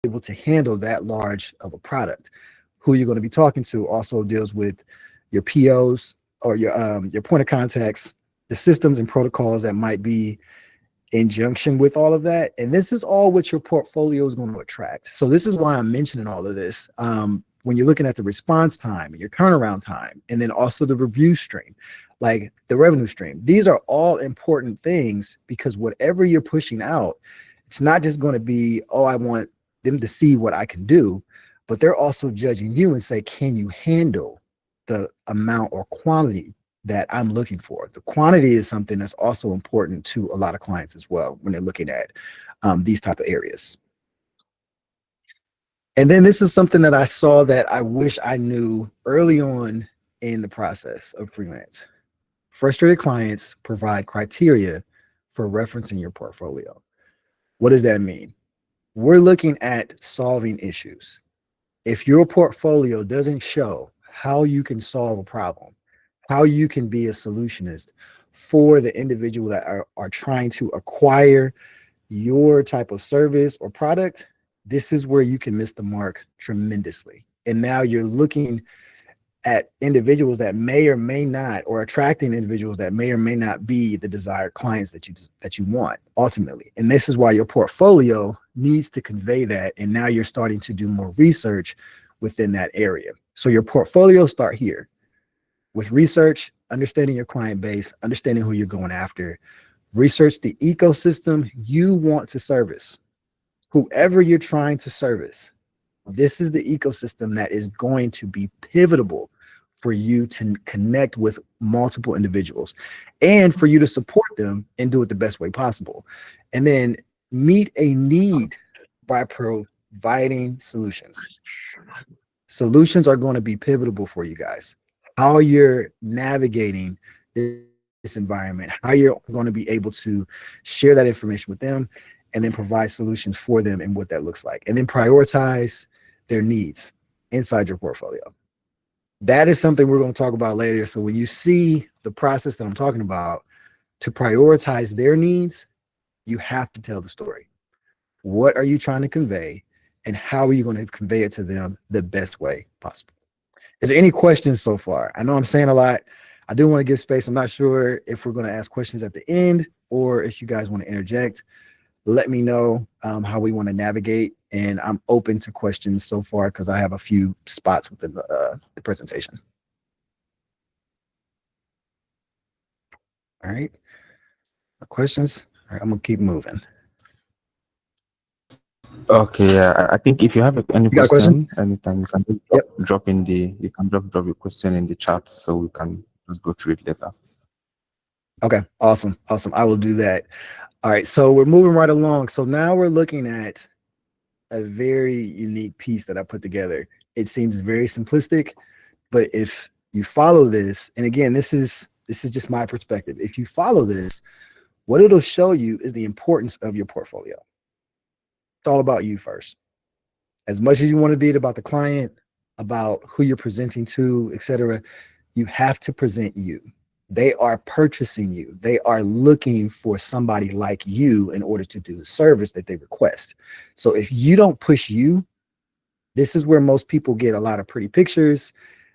able to handle that large of a product. Who you're going to be talking to also deals with your POs or your point of contacts, the systems and protocols that might be in junction with all of that. And this is all what your portfolio is going to attract. So this is why I'm mentioning all of this. When you're looking at the response time and your turnaround time, and then also the review stream, like the revenue stream, these are all important things, because whatever you're pushing out, it's not just going to be, oh, I want them to see what I can do, but they're also judging you and say, can you handle the amount or quantity that I'm looking for? The quantity is something that's also important to a lot of clients as well when they're looking at these type of areas. And then this is something that I saw that I wish I knew early on in the process of freelance. Frustrated clients provide criteria for referencing your portfolio. What does that mean? We're looking at solving issues. If your portfolio doesn't show how you can solve a problem, how you can be a solutionist for the individual that are trying to acquire your type of service or product, this is where you can miss the mark tremendously. And now you're looking at individuals that may or may not, or attracting individuals that may or may not be the desired clients that you want ultimately. And this is why your portfolio needs to convey that. And now you're starting to do more research within that area. So your portfolio start here with research, understanding your client base, understanding who you're going after, research the ecosystem you want to service. Whoever you're trying to service, this is the ecosystem that is going to be pivotal for you to connect with multiple individuals and for you to support them and do it the best way possible. And then meet a need by providing solutions. Solutions are going to be pivotal for you guys. How you're navigating this environment, how you're going to be able to share that information with them, and then provide solutions for them and what that looks like. And then prioritize their needs inside your portfolio. That is something we're going to talk about later. So when you see the process that I'm talking about, to prioritize their needs, you have to tell the story. What are you trying to convey, and how are you going to convey it to them the best way possible? Is there any questions so far? I know I'm saying a lot. I do want to give space. I'm not sure if we're going to ask questions at the end or if you guys want to interject. Let me know how we want to navigate, and I'm open to questions so far because I have a few spots within the presentation. All right, questions? All right, I'm gonna keep moving. Okay, yeah, I think if you have any You got a question? anytime you can drop in you can drop your question in the chat so we can just go through it later. Okay, awesome. I will do that. All right, so we're moving right along. So now we're looking at a very unique piece that I put together. It seems very simplistic, but if you follow this, and again, this is just my perspective. If you follow this, what it'll show you is the importance of your portfolio. It's all about you first. As much as you want to be about the client, about who you're presenting to, etc., you have to present you. They are purchasing you. They are looking for somebody like you in order to do the service that they request. So if you don't push you, this is where most people get a lot of pretty pictures.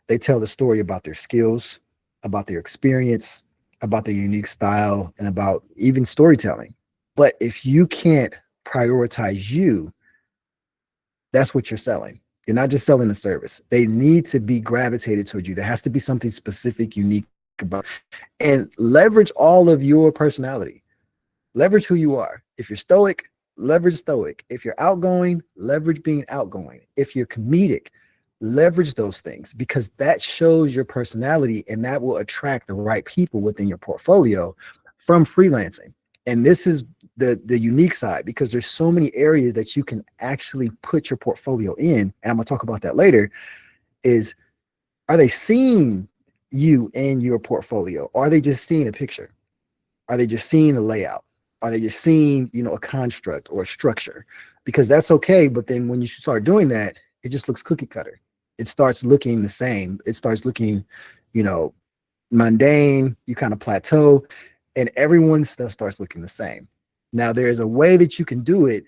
They tell the story about their skills, about their experience, about their unique style, and about even storytelling. But if you can't prioritize you, that's what you're selling. You're not just selling a service. They need to be gravitated towards you. There has to be something specific, unique about, and leverage all of your personality. Leverage who you are. If you're stoic, leverage stoic. If you're outgoing, leverage being outgoing. If you're comedic, leverage those things, because that shows your personality, and that will attract the right people within your portfolio from freelancing. And this is the unique side, because there's so many areas that you can actually put your portfolio in. And I'm gonna talk about that later. Is, are they seeing you and your portfolio? Are they just seeing a picture? Are they just seeing a layout? Are they just seeing, a construct or a structure? Because that's okay, but then when you start doing that, it just looks cookie cutter. It starts looking the same. It starts looking, mundane. You kind of plateau, and everyone's stuff starts looking the same. Now, there's a way that you can do it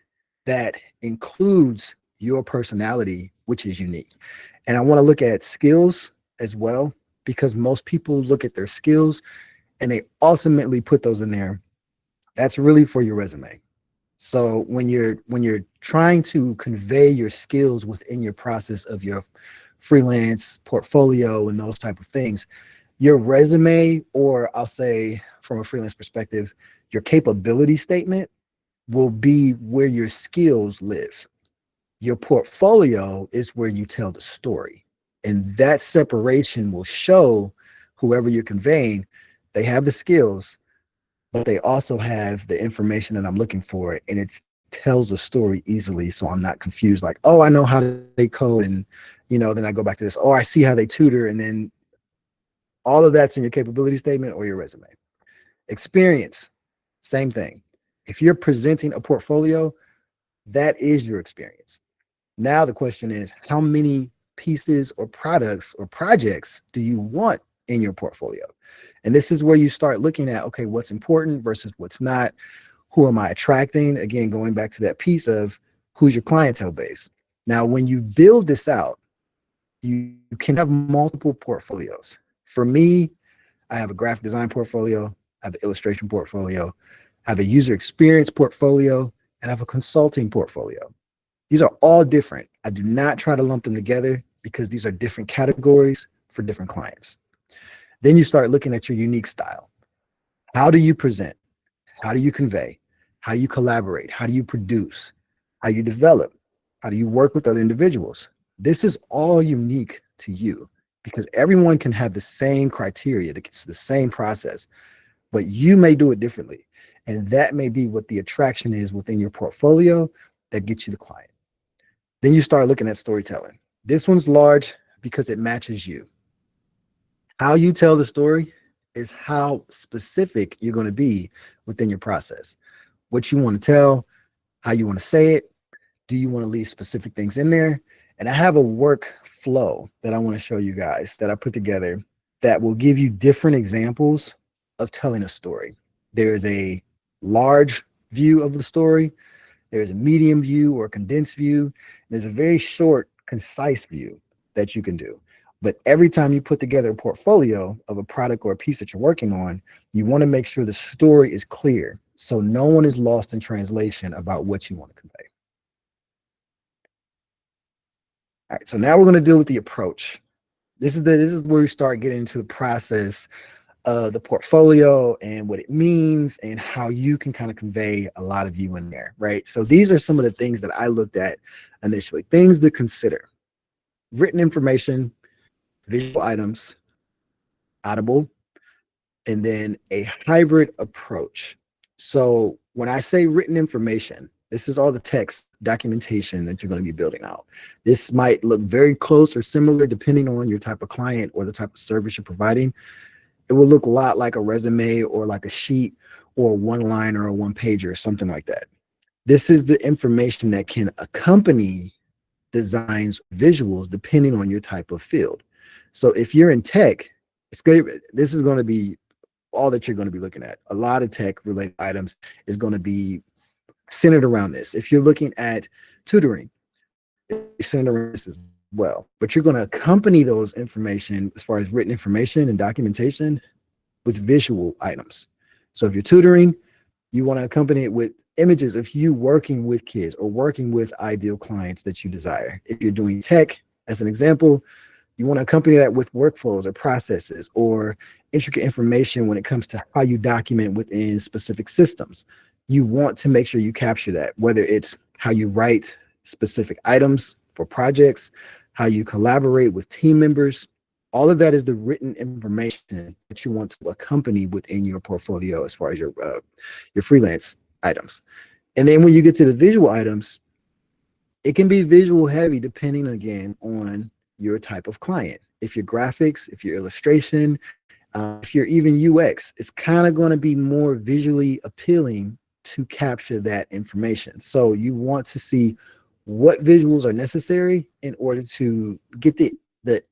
that includes your personality, which is unique. And I want to look at skills as well, because most people look at their skills and they ultimately put those in there. That's really for your resume. So when you're trying to convey your skills within your process of your freelance portfolio and those type of things, your resume, or I'll say from a freelance perspective, your capability statement will be where your skills live. Your portfolio is where you tell the story. And that separation will show whoever you're conveying, they have the skills, but they also have the information that I'm looking for. And it tells the story easily. So I'm not confused, like, oh, I know how they code. And, then I go back to this, oh, I see how they tutor. And then all of that's in your capability statement or your resume. Experience, same thing. If you're presenting a portfolio, that is your experience. Now the question is, how many pieces or products or projects do you want in your portfolio? And this is where you start looking at, okay, what's important versus what's not. Who am I attracting? Again, going back to that piece of who's your clientele base. Now, when you build this out, you can have multiple portfolios. For me, I have a graphic design portfolio, I have an illustration portfolio, I have a user experience portfolio, and I have a consulting portfolio. These are all different. I do not try to lump them together because these are different categories for different clients. Then you start looking at your unique style. How do you present? How do you convey? How do you collaborate? How do you produce? How do you develop? How do you work with other individuals? This is all unique to you because everyone can have the same criteria, it's the same process, but you may do it differently. And that may be what the attraction is within your portfolio that gets you the client. Then you start looking at storytelling. This one's large because it matches you. How you tell the story is how specific you're going to be within your process. What you want to tell, how you want to say it. Do you want to leave specific things in there? And I have a workflow that I want to show you guys that I put together that will give you different examples of telling a story. There is a large view of the story. There's a medium view or a condensed view. There's a very short, concise view that you can do. But every time you put together a portfolio of a product or a piece that you're working on, you want to make sure the story is clear so no one is lost in translation about what you want to convey. All right, so now we're going to deal with the approach. This is where we start getting into the process of the portfolio and what it means and how you can kind of convey a lot of you in there, right? So these are some of the things that I looked at initially, things to consider: written information, visual items, audible, and then a hybrid approach. So when I say written information, this is all the text documentation that you're going to be building out. This might look very close or similar depending on your type of client or the type of service you're providing. It will look a lot like a resume or like a sheet or a one-line or a one-pager or something like that. This is the information that can accompany designs, visuals, depending on your type of field. So if you're in tech, this is going to be all that you're going to be looking at. A lot of tech related items is going to be centered around this. If you're looking at tutoring, it's centered around this as well. But you're going to accompany those information as far as written information and documentation with visual items. So if you're tutoring, you want to accompany it with images of you working with kids or working with ideal clients that you desire. If you're doing tech, as an example, you want to accompany that with workflows or processes or intricate information when it comes to how you document within specific systems. You want to make sure you capture that, whether it's how you write specific items for projects, how you collaborate with team members. All of that is the written information that you want to accompany within your portfolio as far as your freelance items. And then when you get to the visual items, it can be visual heavy depending again on your type of client. If you're graphics, if you're illustration, if you're even UX, it's kind of going to be more visually appealing to capture that information. So you want to see what visuals are necessary in order to get the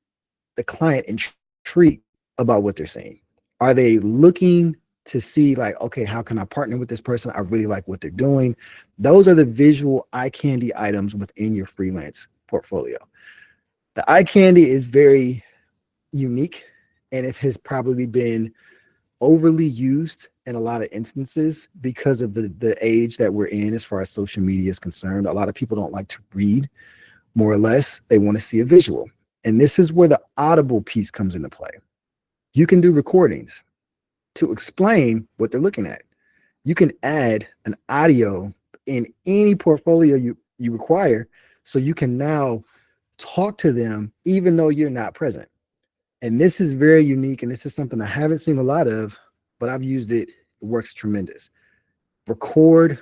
client intrigued about what they're saying. Are they looking to see like, okay, how can I partner with this person? I really like what they're doing. Those are the visual eye candy items within your freelance portfolio. The eye candy is very unique, and it has probably been overly used in a lot of instances because of the age that we're in as far as social media is concerned. A lot of people don't like to read, more or less. They want to see a visual. And this is where the audible piece comes into play. You can do recordings to explain what they're looking at. You can add an audio in any portfolio you require, so you can now talk to them even though you're not present. And this is very unique, and this is something I haven't seen a lot of, but I've used it. It works tremendous. Record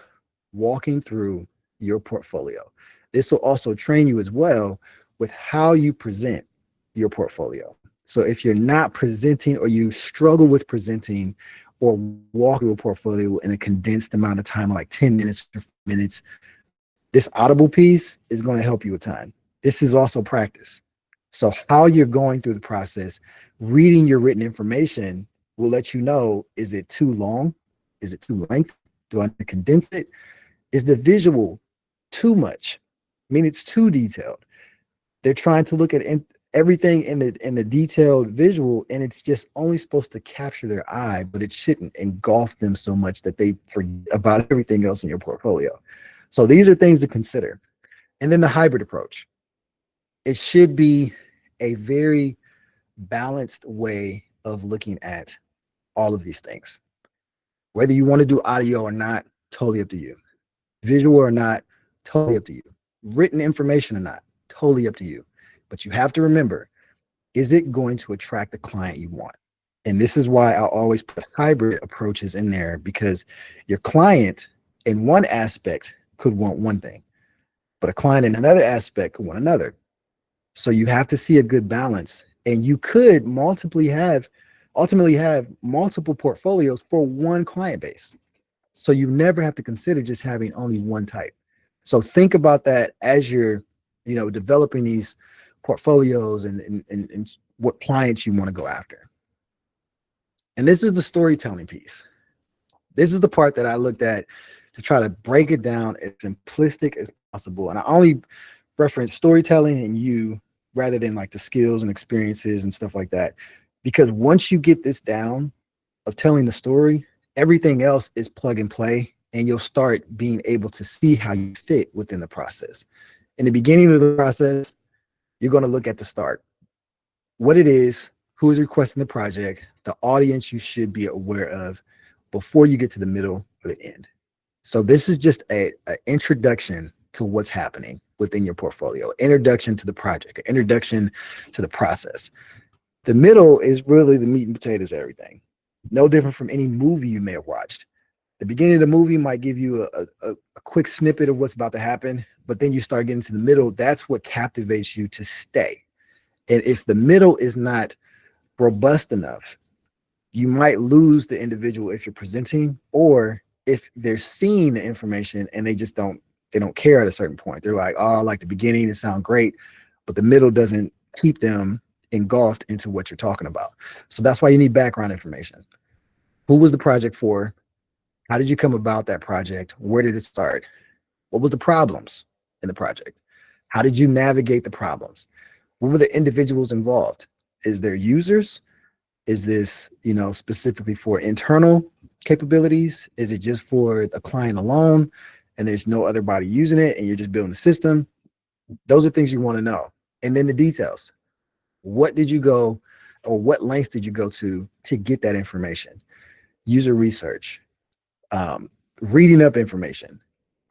walking through your portfolio. This will also train you as well with how you present your portfolio. So if you're not presenting, or you struggle with presenting or walk through a portfolio in a condensed amount of time, like 10 minutes or 5 minutes, this audible piece is going to help you a ton. This is also practice. So how you're going through the process, reading your written information will let you know, is it too long? Is it too lengthy? Do I need to condense it? Is the visual too much? I mean, it's too detailed. They're trying to look at everything in the detailed visual, and it's just only supposed to capture their eye, but it shouldn't engulf them so much that they forget about everything else in your portfolio. So these are things to consider. And then the hybrid approach. It should be a very balanced way of looking at all of these things. Whether you want to do audio or not, totally up to you. Visual or not, totally up to you. Written information or not, totally up to you. But you have to remember, is it going to attract the client you want? And this is why I always put hybrid approaches in there, because your client in one aspect could want one thing, but a client in another aspect could want another. So you have to see a good balance, and you could ultimately have multiple portfolios for one client base. So you never have to consider just having only one type. So think about that as you're, developing these portfolios and what clients you want to go after. And this is the storytelling piece. This is the part that I looked at to try to break it down as simplistic as possible. And I only reference storytelling and you rather than like the skills and experiences and stuff like that. Because once you get this down of telling the story, everything else is plug and play, and you'll start being able to see how you fit within the process. In the beginning of the process, you're going to look at the start, what it is, who is requesting the project, the audience you should be aware of before you get to the middle or the end. So this is just an introduction to what's happening within your portfolio, introduction to the project, introduction to the process. The middle is really the meat and potatoes of everything. No different from any movie you may have watched. The beginning of the movie might give you a quick snippet of what's about to happen, but then you start getting to the middle. That's what captivates you to stay. And if the middle is not robust enough, you might lose the individual if you're presenting, or if they're seeing the information and they don't care at a certain point. They're like, oh, I like the beginning, it sounds great, but the middle doesn't keep them engulfed into what you're talking about. So that's why you need background information. Who was the project for? How did you come about that project? Where did it start? What was the problems in the project? How did you navigate the problems? What were the individuals involved? Is there users? Is this, specifically for internal capabilities? Is it just for the client alone and there's no other body using it and you're just building a system? Those are things you want to know. And then the details. What did you go, or what lengths did you go to get that information? User research, reading up information,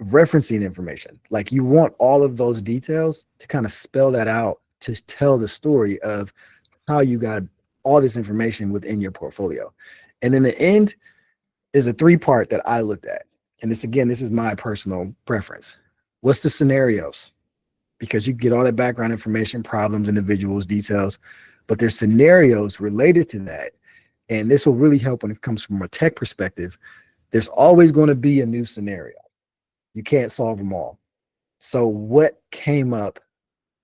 referencing information. Like, you want all of those details to kind of spell that out, to tell the story of how you got all this information within your portfolio. And then the end is a 3-part that I looked at. And this is my personal preference. What's the scenarios? Because you get all that background information, problems, individuals, details, but there's scenarios related to that. And this will really help when it comes from a tech perspective. There's always going to be a new scenario. You can't solve them all. So what came up?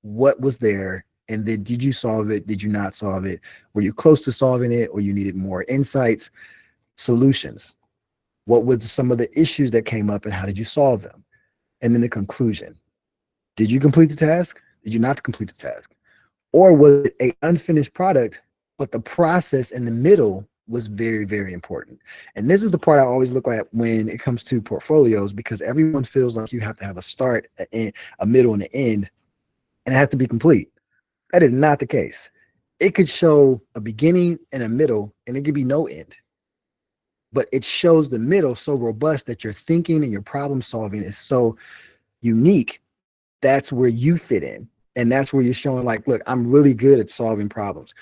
What was there? And then did you solve it? Did you not solve it? Were you close to solving it, or you needed more insights? Solutions. What were some of the issues that came up and how did you solve them? And then the conclusion. Did you complete the task? Did you not complete the task? Or was it an unfinished product, but the process in the middle was very, very important? And this is the part I always look at when it comes to portfolios, because everyone feels like you have to have a start, a middle, and an end, and it has to be complete. That is not the case. It could show a beginning and a middle, and it could be no end. But it shows the middle so robust that your thinking and your problem solving is so unique. That's where you fit in. And that's where you're showing like, look, I'm really good at solving problems.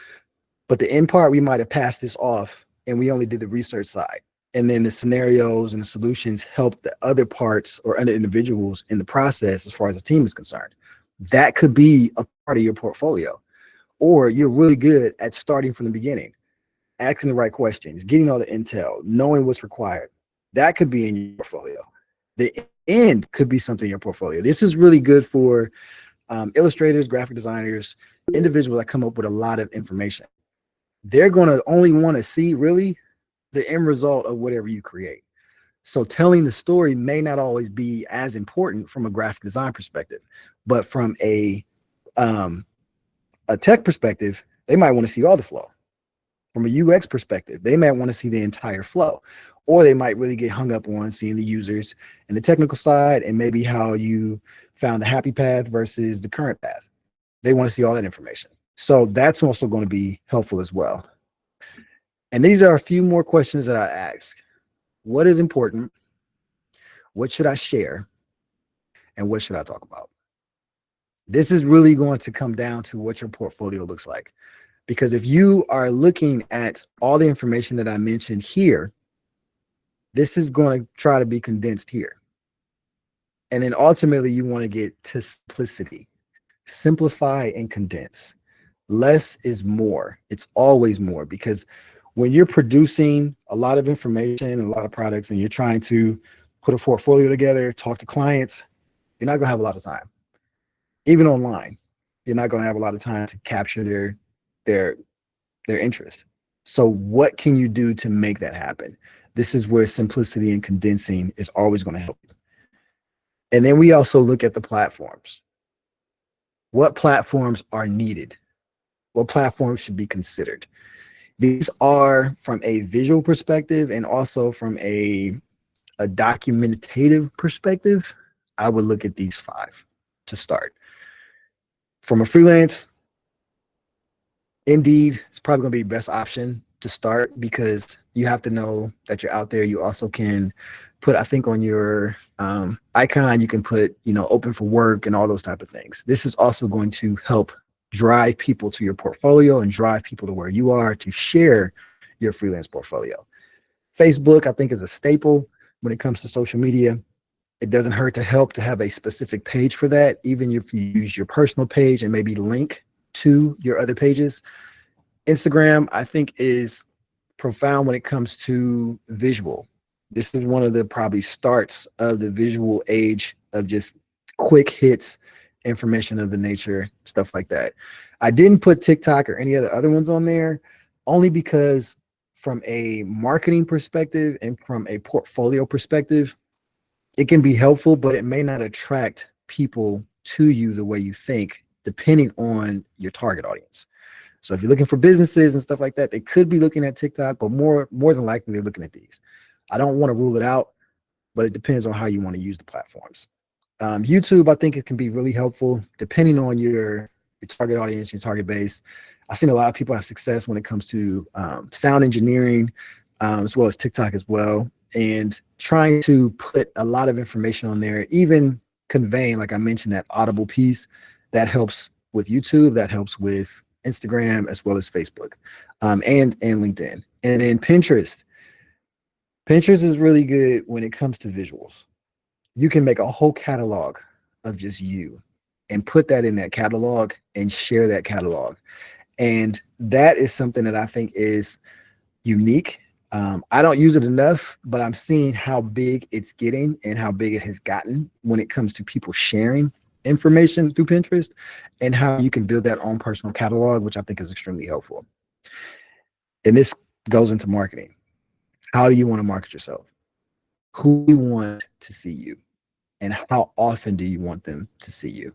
But the end part, we might have passed this off and we only did the research side. And then the scenarios and the solutions help the other parts or other individuals in the process as far as the team is concerned. That could be a part of your portfolio. Or you're really good at starting from the beginning, asking the right questions, getting all the intel, knowing what's required. That could be in your portfolio. The end could be something in your portfolio. This is really good for illustrators, graphic designers, individuals that come up with a lot of information. They're going to only want to see really the end result of whatever you create. So telling the story may not always be as important from a graphic design perspective, but from a tech perspective, they might want to see all the flow. From a UX perspective, they might want to see the entire flow, or they might really get hung up on seeing the users and the technical side and maybe how you found the happy path versus the current path. They want to see all that information. So that's also going to be helpful as well. And these are a few more questions that I ask. What is important? What should I share? And what should I talk about? This is really going to come down to what your portfolio looks like. Because if you are looking at all the information that I mentioned here, this is going to try to be condensed here. And then ultimately you want to get to simplicity. Simplify and condense. Less is more. It's always more, because when you're producing a lot of information and a lot of products and you're trying to put a portfolio together, talk to clients, you're not going to have a lot of time. Even online, you're not going to have a lot of time to capture their interest. So what can you do to make that happen? This is where simplicity and condensing is always going to help you. And then we also look at the platforms. What platforms are needed? What platforms should be considered? These are from a visual perspective and also from a documentative perspective. I would look at these 5 to start. From a freelance, Indeed, it's probably going to be the best option to start, because you have to know that you're out there. You also can put, I think on your icon, you can put, open for work and all those type of things. This is also going to help drive people to your portfolio and drive people to where you are to share your freelance portfolio. Facebook, I think, is a staple when it comes to social media. It doesn't hurt to help to have a specific page for that, even if you use your personal page and maybe link to your other pages. Instagram, I think, is profound when it comes to visual. This is one of the probably starts of the visual age of just quick hits, information of the nature, stuff like that. I didn't put TikTok or any of the other ones on there only because from a marketing perspective and from a portfolio perspective, it can be helpful, but it may not attract people to you the way you think, depending on your target audience. So if you're looking for businesses and stuff like that, they could be looking at TikTok, but more than likely they're looking at these. I don't want to rule it out, but it depends on how you want to use the platforms. YouTube, I think it can be really helpful depending on your target audience, your target base. I've seen a lot of people have success when it comes to sound engineering, as well as TikTok as well, and trying to put a lot of information on there, even conveying, like I mentioned, that audible piece. That helps with YouTube, that helps with Instagram, as well as Facebook, and LinkedIn. And then Pinterest. Pinterest is really good when it comes to visuals. You can make a whole catalog of just you and put that in that catalog and share that catalog. And that is something that I think is unique. I don't use it enough, but I'm seeing how big it's getting and how big it has gotten when it comes to people sharing information through Pinterest and how you can build that own personal catalog, which I think is extremely helpful. And this goes into marketing. How do you want to market yourself? Who do you want to see you? And how often do you want them to see you?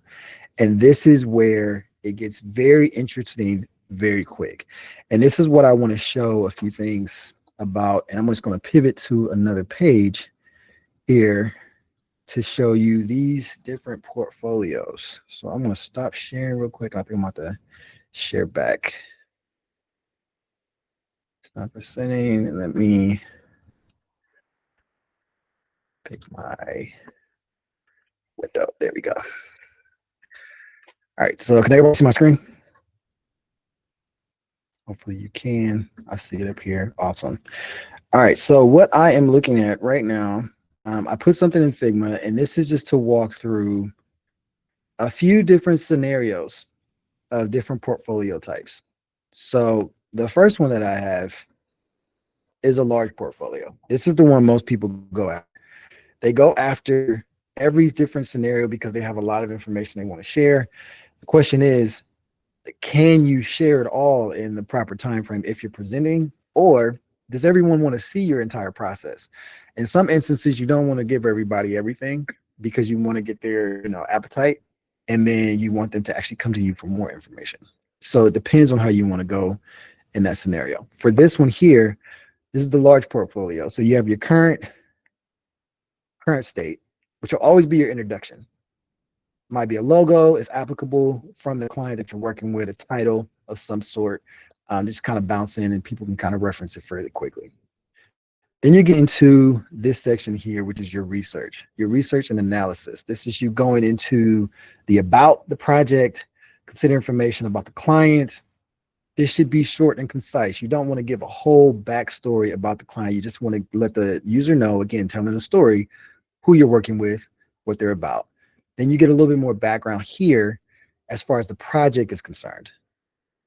And this is where it gets very interesting very quick. And this is what I want to show a few things about. And I'm just going to pivot to another page here to show you these different portfolios. So I'm going to stop sharing real quick. I think I'm about to share back. Stop presenting and let me pick my window. There we go. All right. So can everybody see my screen? Hopefully you can. I see it up here. Awesome. All right. So what I am looking at right now, I put something in Figma, and this is just to walk through a few different scenarios of different portfolio types. So the first one that I have is a large portfolio. This is the one most people go after. They go after every different scenario because they have a lot of information they want to share. The question is, can you share it all in the proper time frame if you're presenting, or does everyone want to see your entire process? In some instances, you don't want to give everybody everything because you want to get their appetite, and then you want them to actually come to you for more information. So it depends on how you want to go in that scenario. For this one here, this is the large portfolio. So you have your current state, which will always be your introduction. Might be a logo, if applicable, from the client that you're working with, a title of some sort, just kind of bounce in and people can kind of reference it fairly quickly. Then you get into this section here, which is your research and analysis. This is you going into about the project, consider information about the client. This should be short and concise. You don't want to give a whole backstory about the client. You just want to let the user know, again, telling a story, who you're working with, what they're about. Then you get a little bit more background here as far as the project is concerned.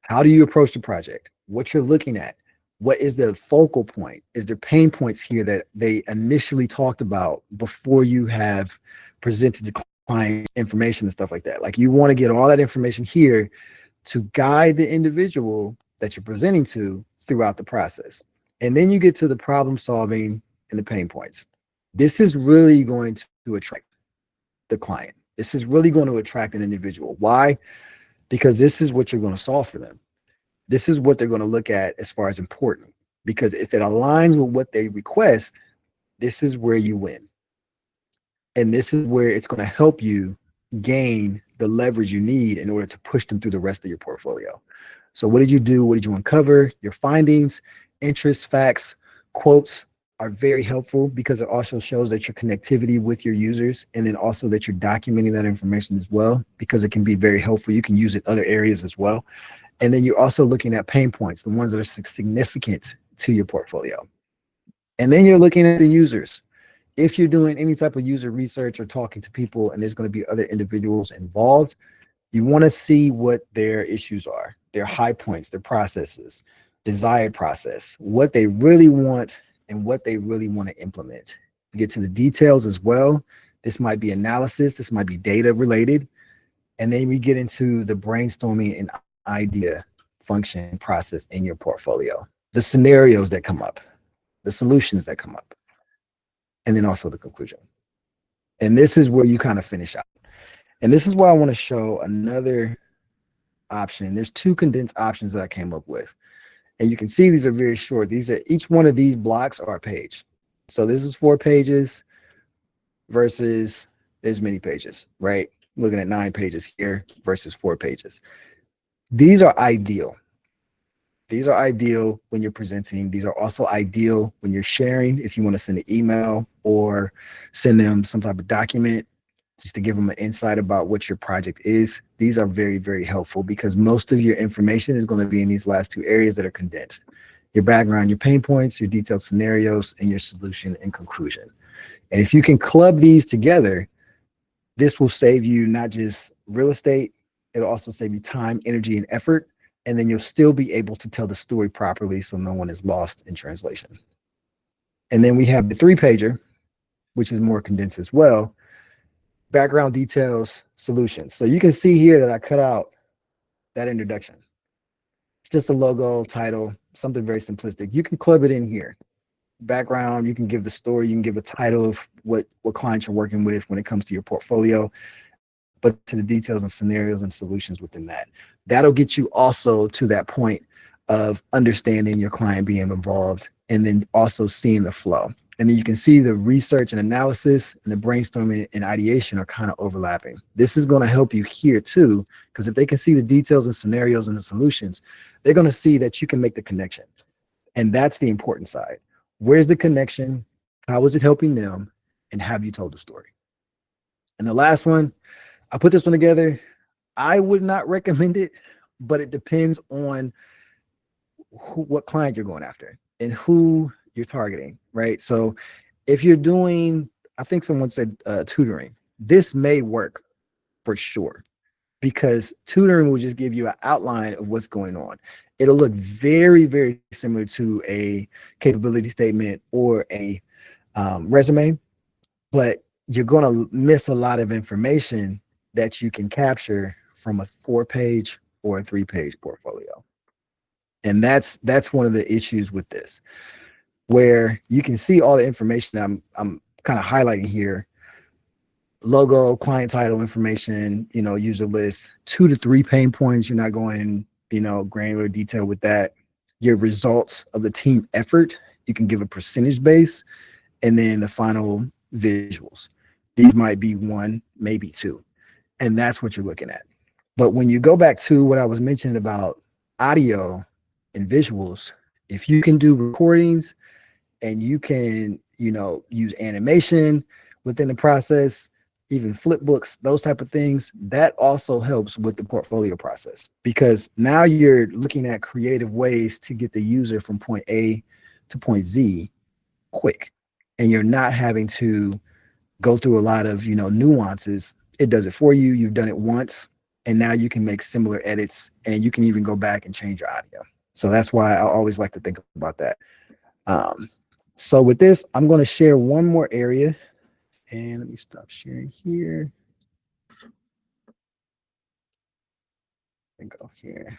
How do you approach the project? What you're looking at? What is the focal point? Is there pain points here that they initially talked about before you have presented the client information and stuff like that? Like, you want to get all that information here to guide the individual that you're presenting to throughout the process. And then you get to the problem solving and the pain points. This is really going to attract the client. This is really going to attract an individual. Why? Because this is what you're going to solve for them. This is what they're going to look at as far as important. Because if it aligns with what they request, this is where you win. And this is where it's going to help you gain the leverage you need in order to push them through the rest of your portfolio. So what did you do? What did you uncover? Your findings, interests, facts, quotes are very helpful because it also shows that your connectivity with your users, and then also that you're documenting that information as well, because it can be very helpful. You can use it in other areas as well. And then you're also looking at pain points, the ones that are significant to your portfolio. And then you're looking at the users. If you're doing any type of user research or talking to people and there's going to be other individuals involved, you want to see what their issues are, their high points, their processes, desired process, what they really want and what they really want to implement. You get to the details as well. This might be analysis, this might be data related. And then we get into the brainstorming and idea function process in your portfolio, the scenarios that come up, the solutions that come up, and then also the conclusion. And this is where you kind of finish out. And this is why I want to show another option. There's two condensed options that I came up with. And you can see these are very short. These are, each one of these blocks are a page. So this is 4 pages versus there's many pages, right? Looking at 9 pages here versus 4 pages. These are ideal. These are ideal when you're presenting. These are also ideal when you're sharing, if you want to send an email or send them some type of document just to give them an insight about what your project is. These are very, very helpful because most of your information is going to be in these last 2 areas that are condensed. Your background, your pain points, your detailed scenarios, and your solution and conclusion. And if you can club these together, this will save you not just real estate, it'll also save you time, energy, and effort. And then you'll still be able to tell the story properly so no one is lost in translation. And then we have the 3-pager, which is more condensed as well. Background details, solutions. So you can see here that I cut out that introduction. It's just a logo, title, something very simplistic. You can club it in here. background, you can give the story, you can give a title of what clients you're working with when it comes to your portfolio, but to the details and scenarios and solutions within that. That'll get you also to that point of understanding your client being involved, and then also seeing the flow. And then you can see the research and analysis and the brainstorming and ideation are kind of overlapping. This is going to help you here too, because if they can see the details and scenarios and the solutions, they're going to see that you can make the connection. And that's the important side. Where's the connection? How is it helping them? And have you told the story? And the last one, I put this one together. I would not recommend it, but it depends on what client you're going after and who you're targeting, right? So if you're doing, I think someone said tutoring, this may work for sure, because tutoring will just give you an outline of what's going on. It'll look very, very similar to a capability statement or a resume, but you're going to miss a lot of information that you can capture from a 4-page or a 3-page portfolio. And that's one of the issues with this, where you can see all the information I'm kind of highlighting here: logo, client title information, user list, 2 to 3 pain points. You're not going, granular detail with that. Your results of the team effort, you can give a percentage base, and then the final visuals. These might be 1, maybe 2, and that's what you're looking at. But when you go back to what I was mentioning about audio and visuals, if you can do recordings and you can, use animation within the process, even flip books, those type of things, that also helps with the portfolio process, because now you're looking at creative ways to get the user from point A to point Z quick, and you're not having to go through a lot of, nuances. It does it for you. You've done it once, and now you can make similar edits, and you can even go back and change your audio. So that's why I always like to think about that. So with this, I'm going to share one more area, and let me stop sharing here and go here.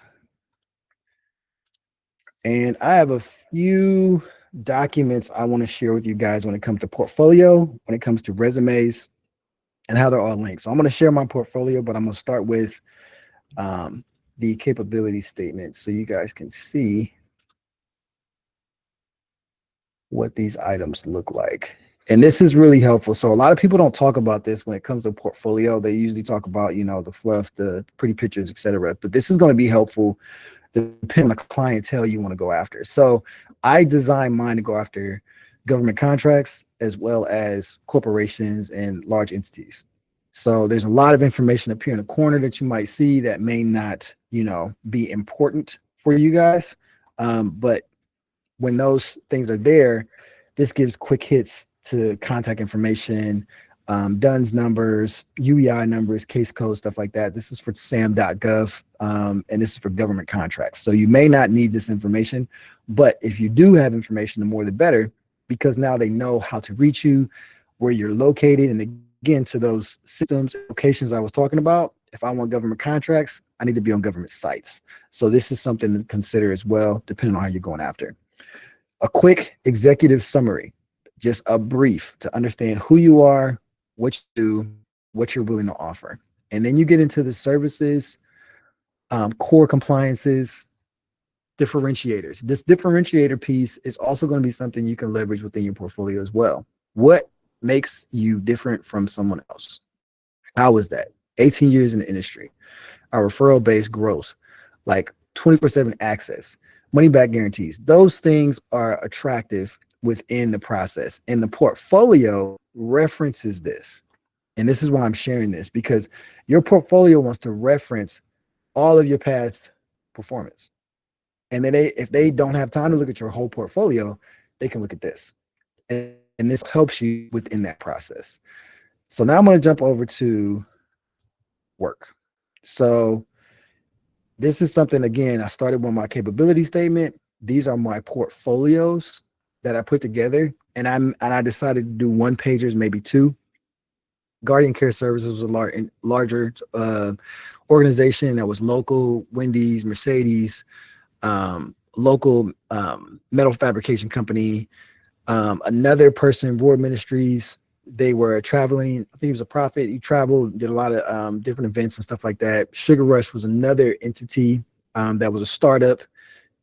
And I have a few documents I want to share with you guys when it comes to portfolio, when it comes to resumes, and how they're all linked. So I'm going to share my portfolio, but I'm going to start with the capability statement so you guys can see what these items look like. And this is really helpful. So a lot of people don't talk about this when it comes to portfolio. They usually talk about, the fluff, the pretty pictures, etc. But this is going to be helpful depending on the clientele you want to go after. So I designed mine to go after government contracts as well as corporations and large entities. So there's a lot of information up here in the corner that you might see that may not, be important for you guys. But when those things are there, this gives quick hits to contact information, DUNS numbers, UEI numbers, case codes, stuff like that. This is for sam.gov, and this is for government contracts. So you may not need this information, but if you do have information, the more the better, because now they know how to reach you, where you're located. And again, to those systems, locations I was talking about, if I want government contracts, I need to be on government sites. So this is something to consider as well, depending on how you're going after. A quick executive summary, just a brief to understand who you are, what you do, what you're willing to offer. And then you get into the services, core compliances, differentiators. This differentiator piece is also going to be something you can leverage within your portfolio as well. What makes you different from someone else? How is that? 18 years in the industry, our referral base grows, like 24/7 access, money back guarantees. Those things are attractive within the process, and the portfolio references this. And this is why I'm sharing this, because your portfolio wants to reference all of your past performance. And then if they don't have time to look at your whole portfolio, they can look at this. And this helps you within that process. So now I'm going to jump over to work. So this is something, again, I started with my capability statement. These are my portfolios that I put together, and I decided to do 1-pagers, maybe 2. Guardian Care Services was a larger organization that was local, Wendy's, Mercedes, local metal fabrication company, Another person, Ward Ministries, they were traveling. I think he was a prophet. He traveled, did a lot of different events and stuff like that. Sugar Rush was another entity that was a startup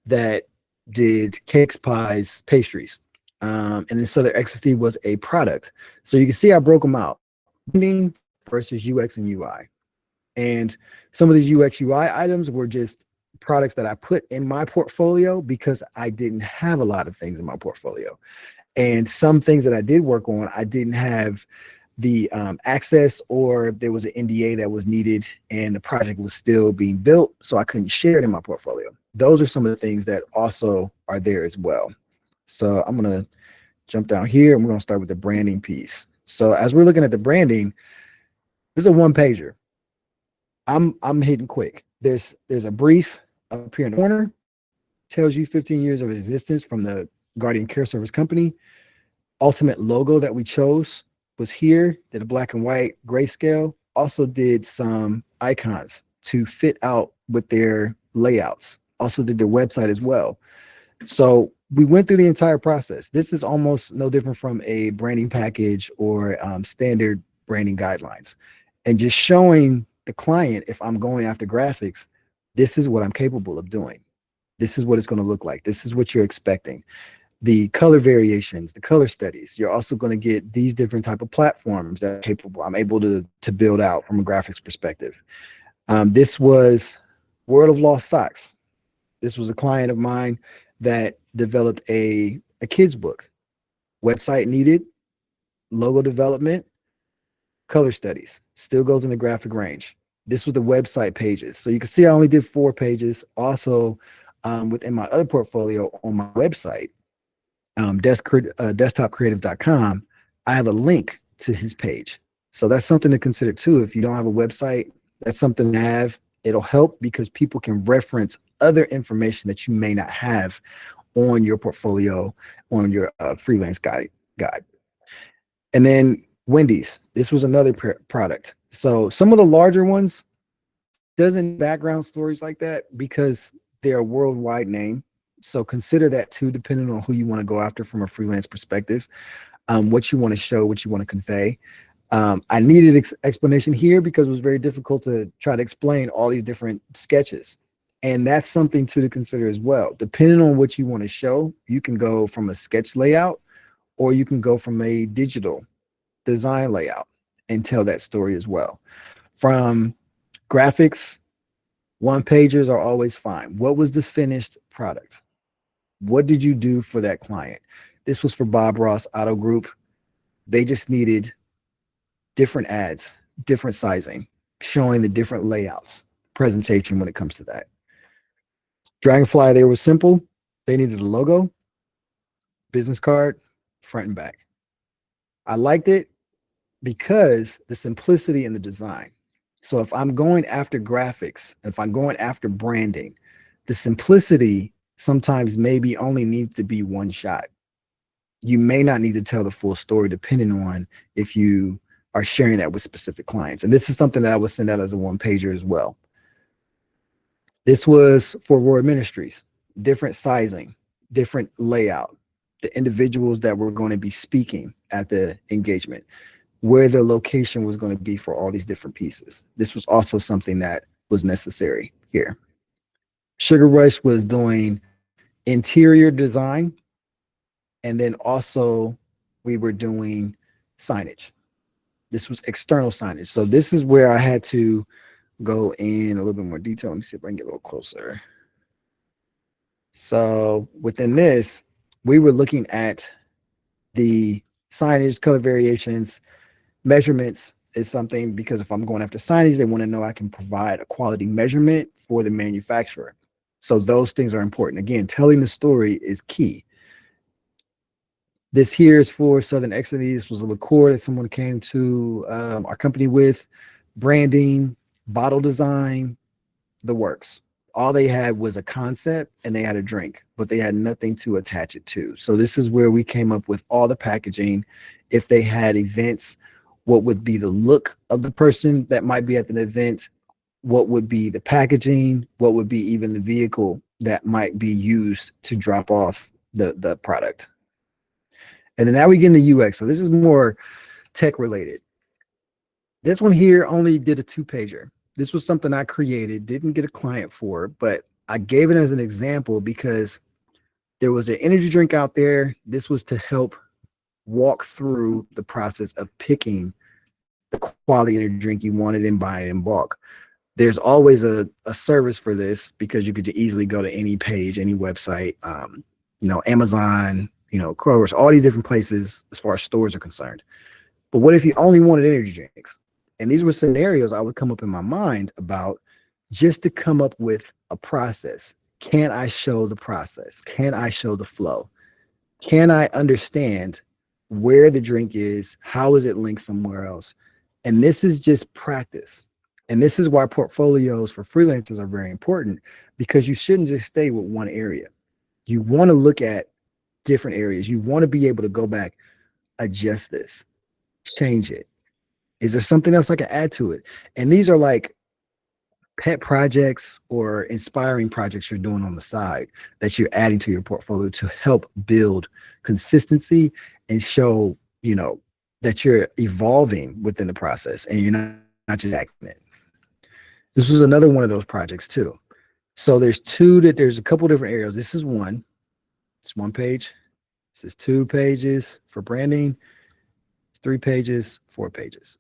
that did cakes, pies, pastries. And then Southern Ecstasy was a product. So you can see I broke them out. Branding versus UX and UI. And some of these UX UI items were just products that I put in my portfolio because I didn't have a lot of things in my portfolio. And some things that I did work on, I didn't have the access, or there was an NDA that was needed and the project was still being built, so I couldn't share it in my portfolio. Those are some of the things that also are there as well. So I'm gonna jump down here and we're gonna start with the branding piece. So as we're looking at the branding, this is a one pager. I'm hitting quick. There's a brief up here in the corner, tells you 15 years of existence from the Guardian Care Service Company. Ultimate logo that we chose was here, did a black and white grayscale, also did some icons to fit out with their layouts, also did their website as well. So we went through the entire process. This is almost no different from a branding package or standard branding guidelines. And just showing the client, if I'm going after graphics, this is what I'm capable of doing. This is what it's going to look like. This is what you're expecting. The color variations, the color studies. You're also going to get these different type of platforms that I'm able to build out from a graphics perspective. This was World of Lost Socks. This was a client of mine that developed a kid's book. Website needed, logo development, color studies. Still goes in the graphic range. This was the website pages. So you can see I only did 4 pages. Also, within my other portfolio on my website, desktopcreative.com, I have a link to his page. So that's something to consider too. If you don't have a website, that's something to have. It'll help because people can reference other information that you may not have on your portfolio, on your freelance guide. And then Wendy's, this was another product. So some of the larger ones doesn't background stories like that because they're a worldwide name. So consider that too, depending on who you want to go after from a freelance perspective, what you want to show, what you want to convey. I needed explanation here because it was very difficult to try to explain all these different sketches. And that's something to consider as well. Depending on what you want to show, you can go from a sketch layout or you can go from a digital design layout and tell that story as well. From graphics, one pagers are always fine. What was the finished product? What did you do for that client? This was for Bob Ross Auto Group. They just needed different ads, different sizing, showing the different layouts, presentation when it comes to that. Dragonfly, they were simple. They needed a logo, business card, front and back. I liked it because the simplicity in the design. So if I'm going after graphics, if I'm going after branding, the simplicity sometimes maybe only needs to be one shot. You may not need to tell the full story depending on if you are sharing that with specific clients. And this is something that I would send out as a one pager as well. This was for Roy Ministries, different sizing, different layout, the individuals that were going to be speaking at the engagement, where the location was going to be for all these different pieces. This was also something that was necessary here. Sugar Rush was doing interior design, and then also we were doing signage. This was external signage. So this is where I had to go in a little bit more detail. Let me see if I can get a little closer. So within this, we were looking at the signage, color variations, measurements is something, because if I'm going after signage, they want to know I can provide a quality measurement for the manufacturer. So those things are important. Again, telling the story is key. This here is for Southern Ecstasy. This was a liqueur that someone came to our company with. Branding, bottle design, the works. All they had was a concept and they had a drink, but they had nothing to attach it to. So this is where we came up with all the packaging. If they had events, what would be the look of the person that might be at an event? What would be the packaging? What would be even the vehicle that might be used to drop off the product? And then now we get into UX. So this is more tech related. This one here only did a 2-pager. This was something I created, didn't get a client for, but I gave it as an example because there was an energy drink out there. This was to help walk through the process of picking the quality energy drink you wanted and buy it in bulk. There's always a service for this because you could easily go to any page, any website, Amazon, Kroger's, all these different places as far as stores are concerned. But what if you only wanted energy drinks? And these were scenarios I would come up in my mind about just to come up with a process. Can I show the process? Can I show the flow? Can I understand where the drink is? How is it linked somewhere else? And this is just practice. And this is why portfolios for freelancers are very important, because you shouldn't just stay with one area. You want to look at different areas. You want to be able to go back, adjust this, change it. Is there something else I can add to it? And these are like pet projects or inspiring projects you're doing on the side that you're adding to your portfolio to help build consistency and show, that you're evolving within the process and you're not just acting it. This was another one of those projects too. So there's a couple different areas. This is one. It's 1 page. This is 2 pages for branding. 3 pages, 4 pages.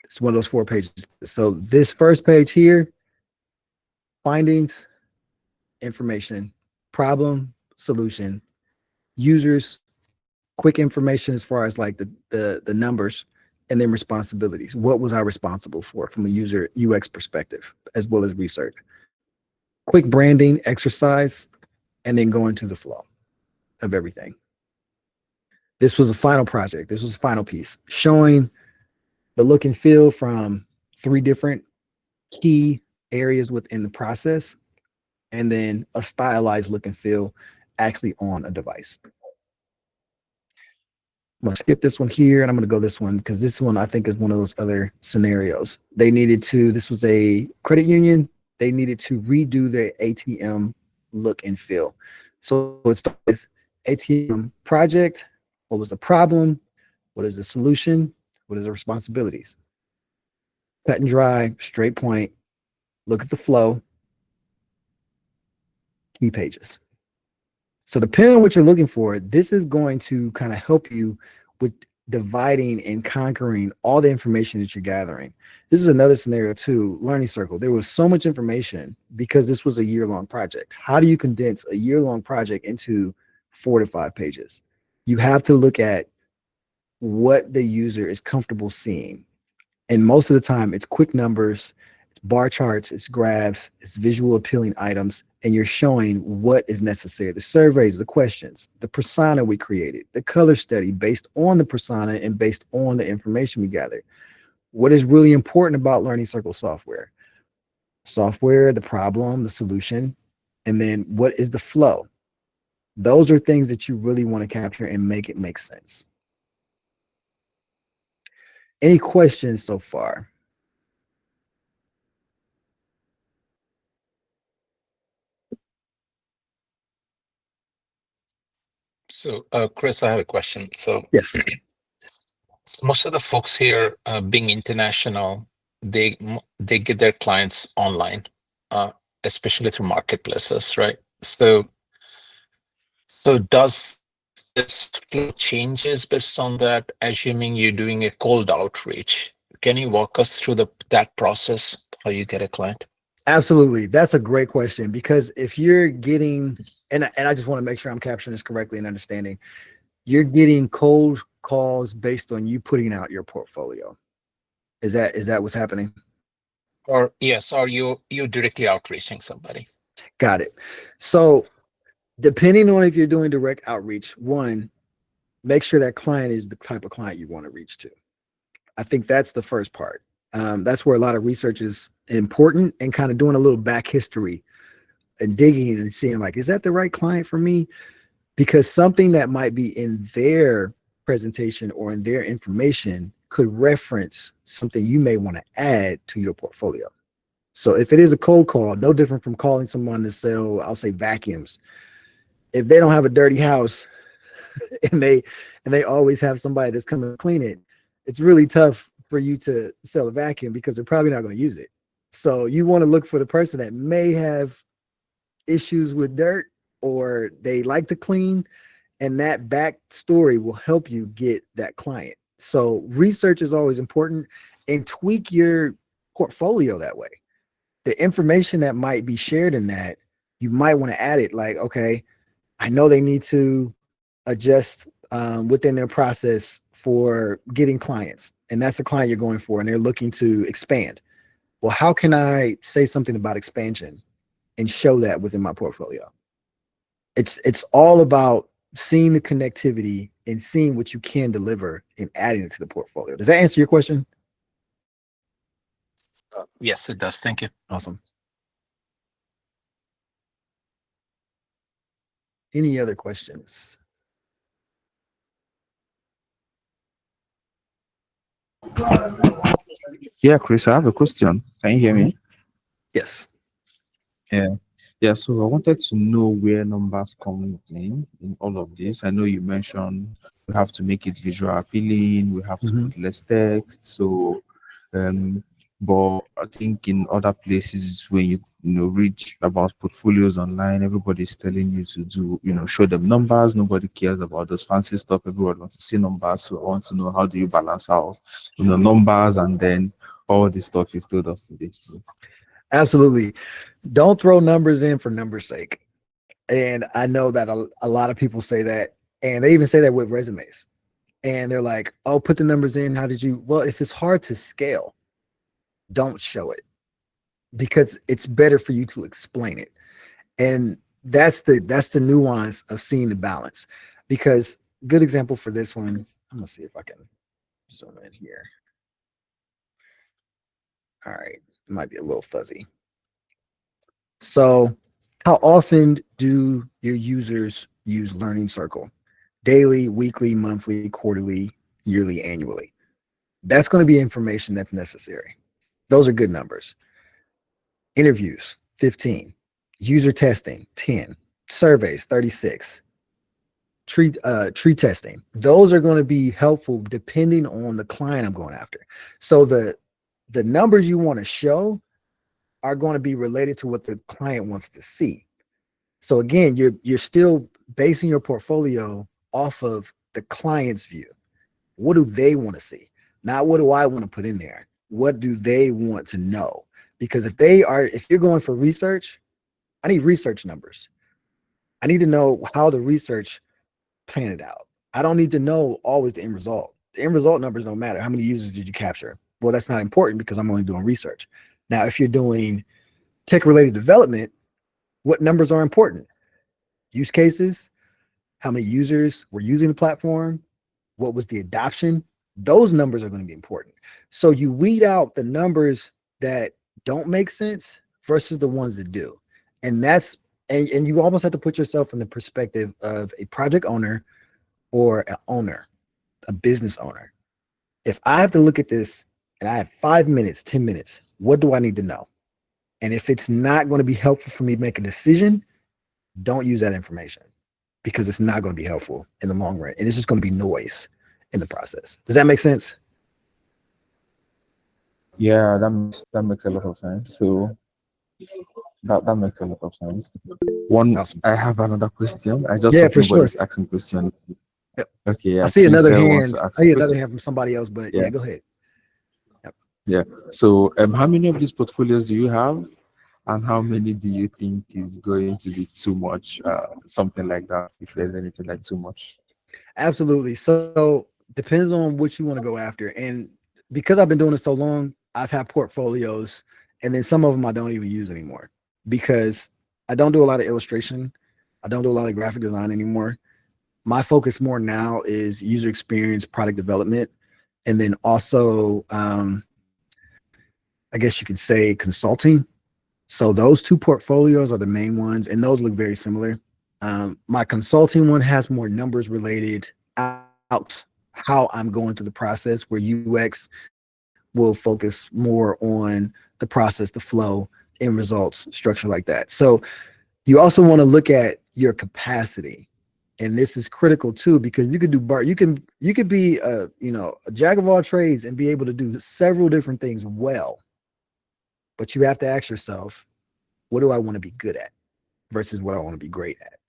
It's one of those 4 pages. So this first page here, findings, information, problem, solution, users, quick information as far as like the numbers, and then responsibilities. What was I responsible for from a user UX perspective, as well as research? Quick branding exercise, and then go into the flow of everything. This was a final project. This was a final piece showing the look and feel from 3 different key areas within the process, and then a stylized look and feel actually on a device. I'm gonna skip this one here and I'm gonna go this one because this one I think is one of those other scenarios. This was a credit union. They needed to redo their ATM look and feel. So it started with ATM project. What was the problem? What is the solution? What is the responsibilities? Cut and dry, straight point. Look at the flow. Key pages. So depending on what you're looking for, this is going to kind of help you with dividing and conquering all the information that you're gathering. This is another scenario too, learning circle. There was so much information because this was a year-long project. How do you condense a year-long project into 4 to 5 pages? You have to look at what the user is comfortable seeing. And most of the time it's quick numbers, bar charts, it's graphs, it's visual appealing items, and you're showing what is necessary. The surveys, the questions, the persona we created, the color study based on the persona and based on the information we gathered. What is really important about Learning Circle software? Software, the problem, the solution, and then what is the flow? Those are things that you really want to capture and make it make sense. Any questions so far? So, Chris, I have a question. So, Yes. so most of the folks here, being international, they get their clients online, especially through marketplaces, right? So does this flow changes based on that? Assuming you're doing a cold outreach, can you walk us through that process? How you get a client? Absolutely. That's a great question, because if you're getting, and I just want to make sure I'm capturing this correctly and understanding, you're getting cold calls based on you putting out your portfolio. Is that what's happening? Or yes, or you directly outreaching somebody? Got it. So depending on if you're doing direct outreach, one, make sure that client is the type of client you want to reach to. I think that's the first part. That's where a lot of research is important, and kind of doing a little back history and digging and seeing like, is that the right client for me? Because something that might be in their presentation or in their information could reference something you may want to add to your portfolio. So if it is a cold call, no different from calling someone to sell, I'll say vacuums. If they don't have a dirty house, and they always have somebody that's coming to clean it, it's really tough for you to sell a vacuum because they're probably not going to use it. So you want to look for the person that may have issues with dirt or they like to clean, and that backstory will help you get that client. So research is always important, and tweak your portfolio that way. The information that might be shared in that, you might want to add it like, okay, I know they need to adjust within their process for getting clients, and that's the client you're going for, and they're looking to expand. Well, how can I say something about expansion and show that within my portfolio? It's all about seeing the connectivity and seeing what you can deliver and adding it to the portfolio. Does that answer your question? Yes, it does. Thank you. Awesome. Any other questions? Yeah, Chris, I have a question. Can you hear me? Yes. Yeah, so I wanted to know where numbers come in all of this. I know you mentioned we have to make it visual appealing, we have to put less text. So, but I think in other places when you read about portfolios online, everybody's telling you to do, show them numbers. Nobody cares about those fancy stuff. Everyone wants to see numbers. So I want to know, how do you balance out, numbers and then all the stuff you've told us today? So. Absolutely. Don't throw numbers in for numbers' sake. And I know that a lot of people say that, and they even say that with resumes. And they're like, oh, put the numbers in. How did you? Well, if it's hard to scale, don't show it, because it's better for you to explain it. And that's the nuance of seeing the balance. Because good example for this one, I'm gonna see if I can zoom in here. All right, it might be a little fuzzy. So how often do your users use Learning Circle? Daily, weekly, monthly, quarterly, yearly, annually? That's going to be information that's necessary. Those are good numbers. Interviews, 15. User testing, 10. Surveys, 36. Tree testing. Those are going to be helpful depending on the client I'm going after. So the numbers you want to show are going to be related to what the client wants to see. So again, you're still basing your portfolio off of the client's view. What do they want to see? Not what do I want to put in there? What do they want to know? Because if you're going for research, I need research numbers. I need to know how the research planned it out. I don't need to know always the end result. The end result numbers don't matter. How many users did you capture? Well, that's not important because I'm only doing research. Now, if you're doing tech-related development, what numbers are important? Use cases, how many users were using the platform, what was the adoption? Those numbers are going to be important. So you weed out the numbers that don't make sense versus the ones that do. And and you almost have to put yourself in the perspective of a project owner or an owner, a business owner. If I have to look at this and I have 5 minutes, 10 minutes, what do I need to know? And if it's not going to be helpful for me to make a decision, don't use that information, because it's not going to be helpful in the long run. And it's just going to be noise in the process. Does that make sense? Yeah, that makes a lot of sense. So that makes a lot of sense. Awesome. I have another question. I just Yeah, hope for sure. nobody's asking question. Yep. Okay, yeah. I see another Please, hand. wants to I ask see a another question. hand from somebody else, but yeah, go ahead. Yep. Yeah. So, how many of these portfolios do you have, and how many do you think is going to be too much? Something like that. If there's anything like too much. Absolutely. So depends on what you want to go after. And because I've been doing it so long, I've had portfolios, and then some of them I don't even use anymore because I don't do a lot of illustration. I don't do a lot of graphic design anymore. My focus more now is user experience, product development, and then also, I guess you could say, consulting. So those two portfolios are the main ones, and those look very similar. My consulting one has more numbers related out how I'm going through the process, where UX will focus more on the process, the flow, end results, structure like that. So you also want to look at your capacity. And this is critical too, because you could do you could be a a jack of all trades and be able to do several different things well. But you have to ask yourself, what do I want to be good at versus what I want to be great at?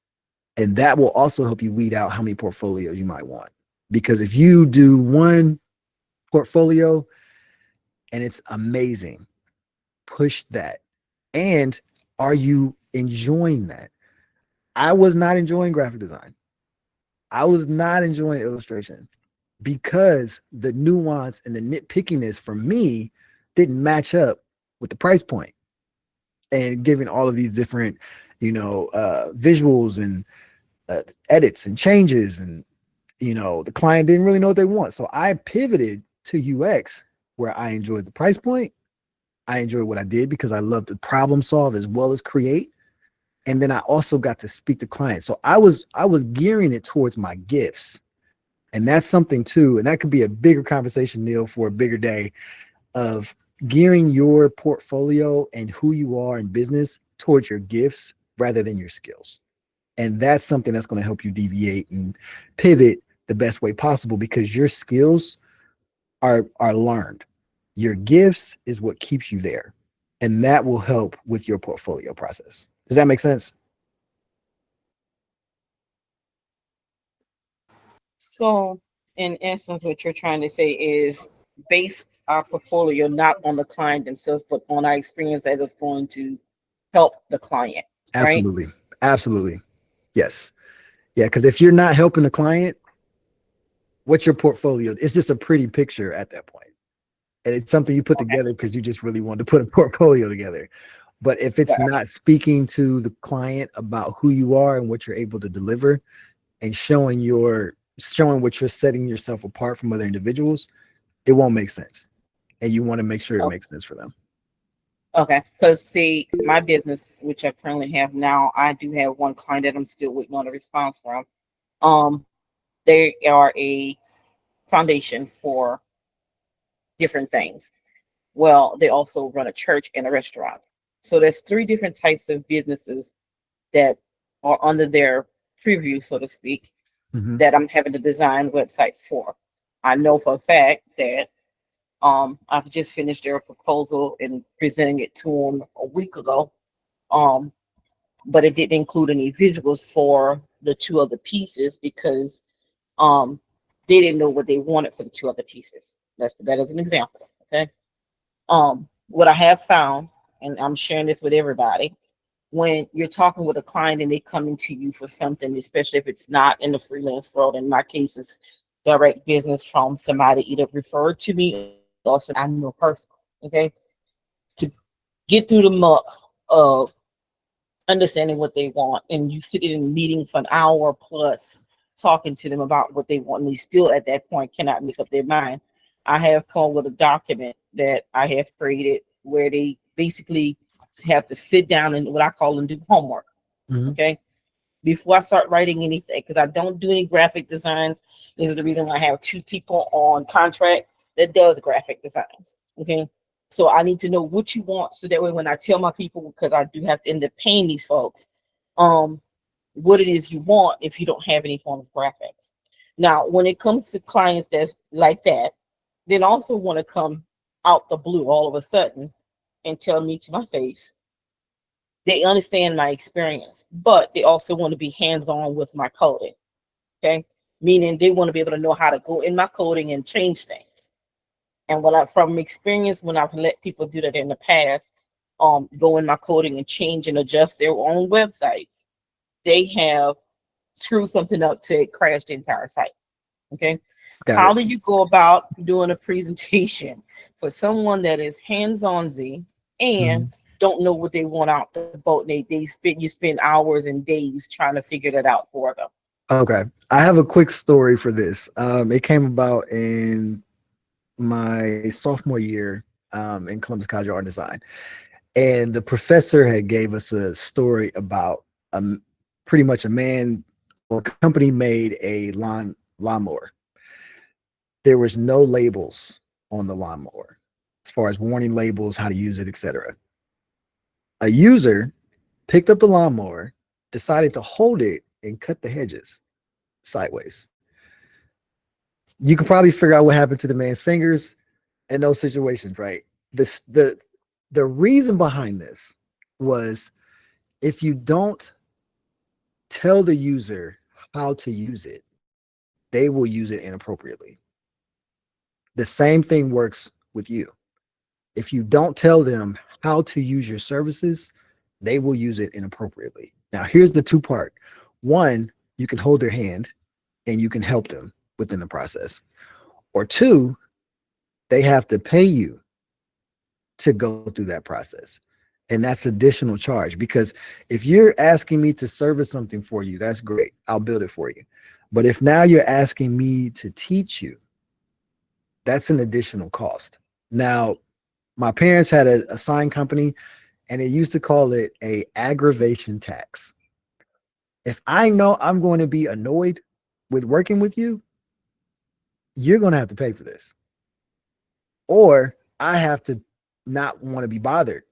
And that will also help you weed out how many portfolios you might want. Because if you do one portfolio and it's amazing, push that. And are you enjoying that? I was not enjoying graphic design. I was not enjoying illustration because the nuance and the nitpickiness for me didn't match up with the price point. And given all of these different, visuals and edits and changes, and the client didn't really know what they want. So I pivoted to UX, where I enjoyed the price point. I enjoyed what I did because I love to problem solve as well as create. And then I also got to speak to clients. So I was gearing it towards my gifts. And that's something too. And that could be a bigger conversation, Neil, for a bigger day, of gearing your portfolio and who you are in business towards your gifts rather than your skills. And that's something that's going to help you deviate and pivot the best way possible, because your skills are learned. Your gifts is what keeps you there. And that will help with your portfolio process. Does that make sense? So, in essence, what you're trying to say is base our portfolio not on the client themselves, but on our experience that is going to help the client. Right? Absolutely. Absolutely. Yes. Yeah. Because if you're not helping the client, what's your portfolio? It's just a pretty picture at that point. And it's something you put together because you just really wanted to put a portfolio together. But if it's not speaking to the client about who you are and what you're able to deliver, and showing what you're setting yourself apart from other individuals, it won't make sense. And you want to make sure it makes sense for them. Okay. Because see, my business, which I currently have now, I do have one client that I'm still waiting on a response from. They are a foundation for different things. Well, they also run a church and a restaurant. So there's 3 different types of businesses that are under their preview, so to speak, that I'm having to design websites for. I know for a fact that I've just finished their proposal and presenting it to them a week ago. But it didn't include any visuals for the 2 other pieces because they didn't know what they wanted for the 2 other pieces. That as an example. Okay. What I have found, and I'm sharing this with everybody, when you're talking with a client and they coming to you for something, especially if it's not in the freelance world, in my case, it's direct business from somebody either referred to me or somebody I know personally. Okay. To get through the muck of understanding what they want, and you sit in a meeting for an hour plus talking to them about what they want, and they still at that point cannot make up their mind. I have come with a document that I have created where they basically have to sit down and what I call them do homework. Okay. Before I start writing anything, because I don't do any graphic designs. This is the reason why I have 2 people on contract that does graphic designs. Okay. So I need to know what you want. So that way, when I tell my people, because I do have to end up paying these folks, what it is you want if you don't have any form of graphics. Now, when it comes to clients that's like that, then also want to come out the blue all of a sudden and tell me to my face, they understand my experience, but they also want to be hands-on with my coding. Okay. Meaning they want to be able to know how to go in my coding and change things. And from experience, when I've let people do that in the past, go in my coding and change and adjust their own websites, they have screwed something up to it crash the entire site. Okay. How do you go about doing a presentation for someone that is hands-on and don't know what they want out the boat? You spend hours and days trying to figure that out for them. Okay. I have a quick story for this. It came about in my sophomore year in Columbus College of Art and Design. And the professor had gave us a story about pretty much a man or company made a lawnmower. There was no labels on the lawnmower as far as warning labels, how to use it, etc. A user picked up the lawnmower, decided to hold it and cut the hedges. sideways. You can probably figure out what happened to the man's fingers in those situations, right? The reason behind this was if you don't tell the user how to use it, they will use it inappropriately. The same thing works with you. If you don't tell them how to use your services, they will use it inappropriately. Now, here's the two part. One, you can hold their hand and you can help them within the process. Or two, they have to pay you to go through that process. And that's additional charge, because if you're asking me to service something for you, that's great. I'll build it for you. But if now you're asking me to teach you, that's an additional cost. Now, my parents had a sign company and they used to call it a aggravation tax. If I know I'm going to be annoyed with working with you, you're going to have to pay for this. Or I have to not want to be bothered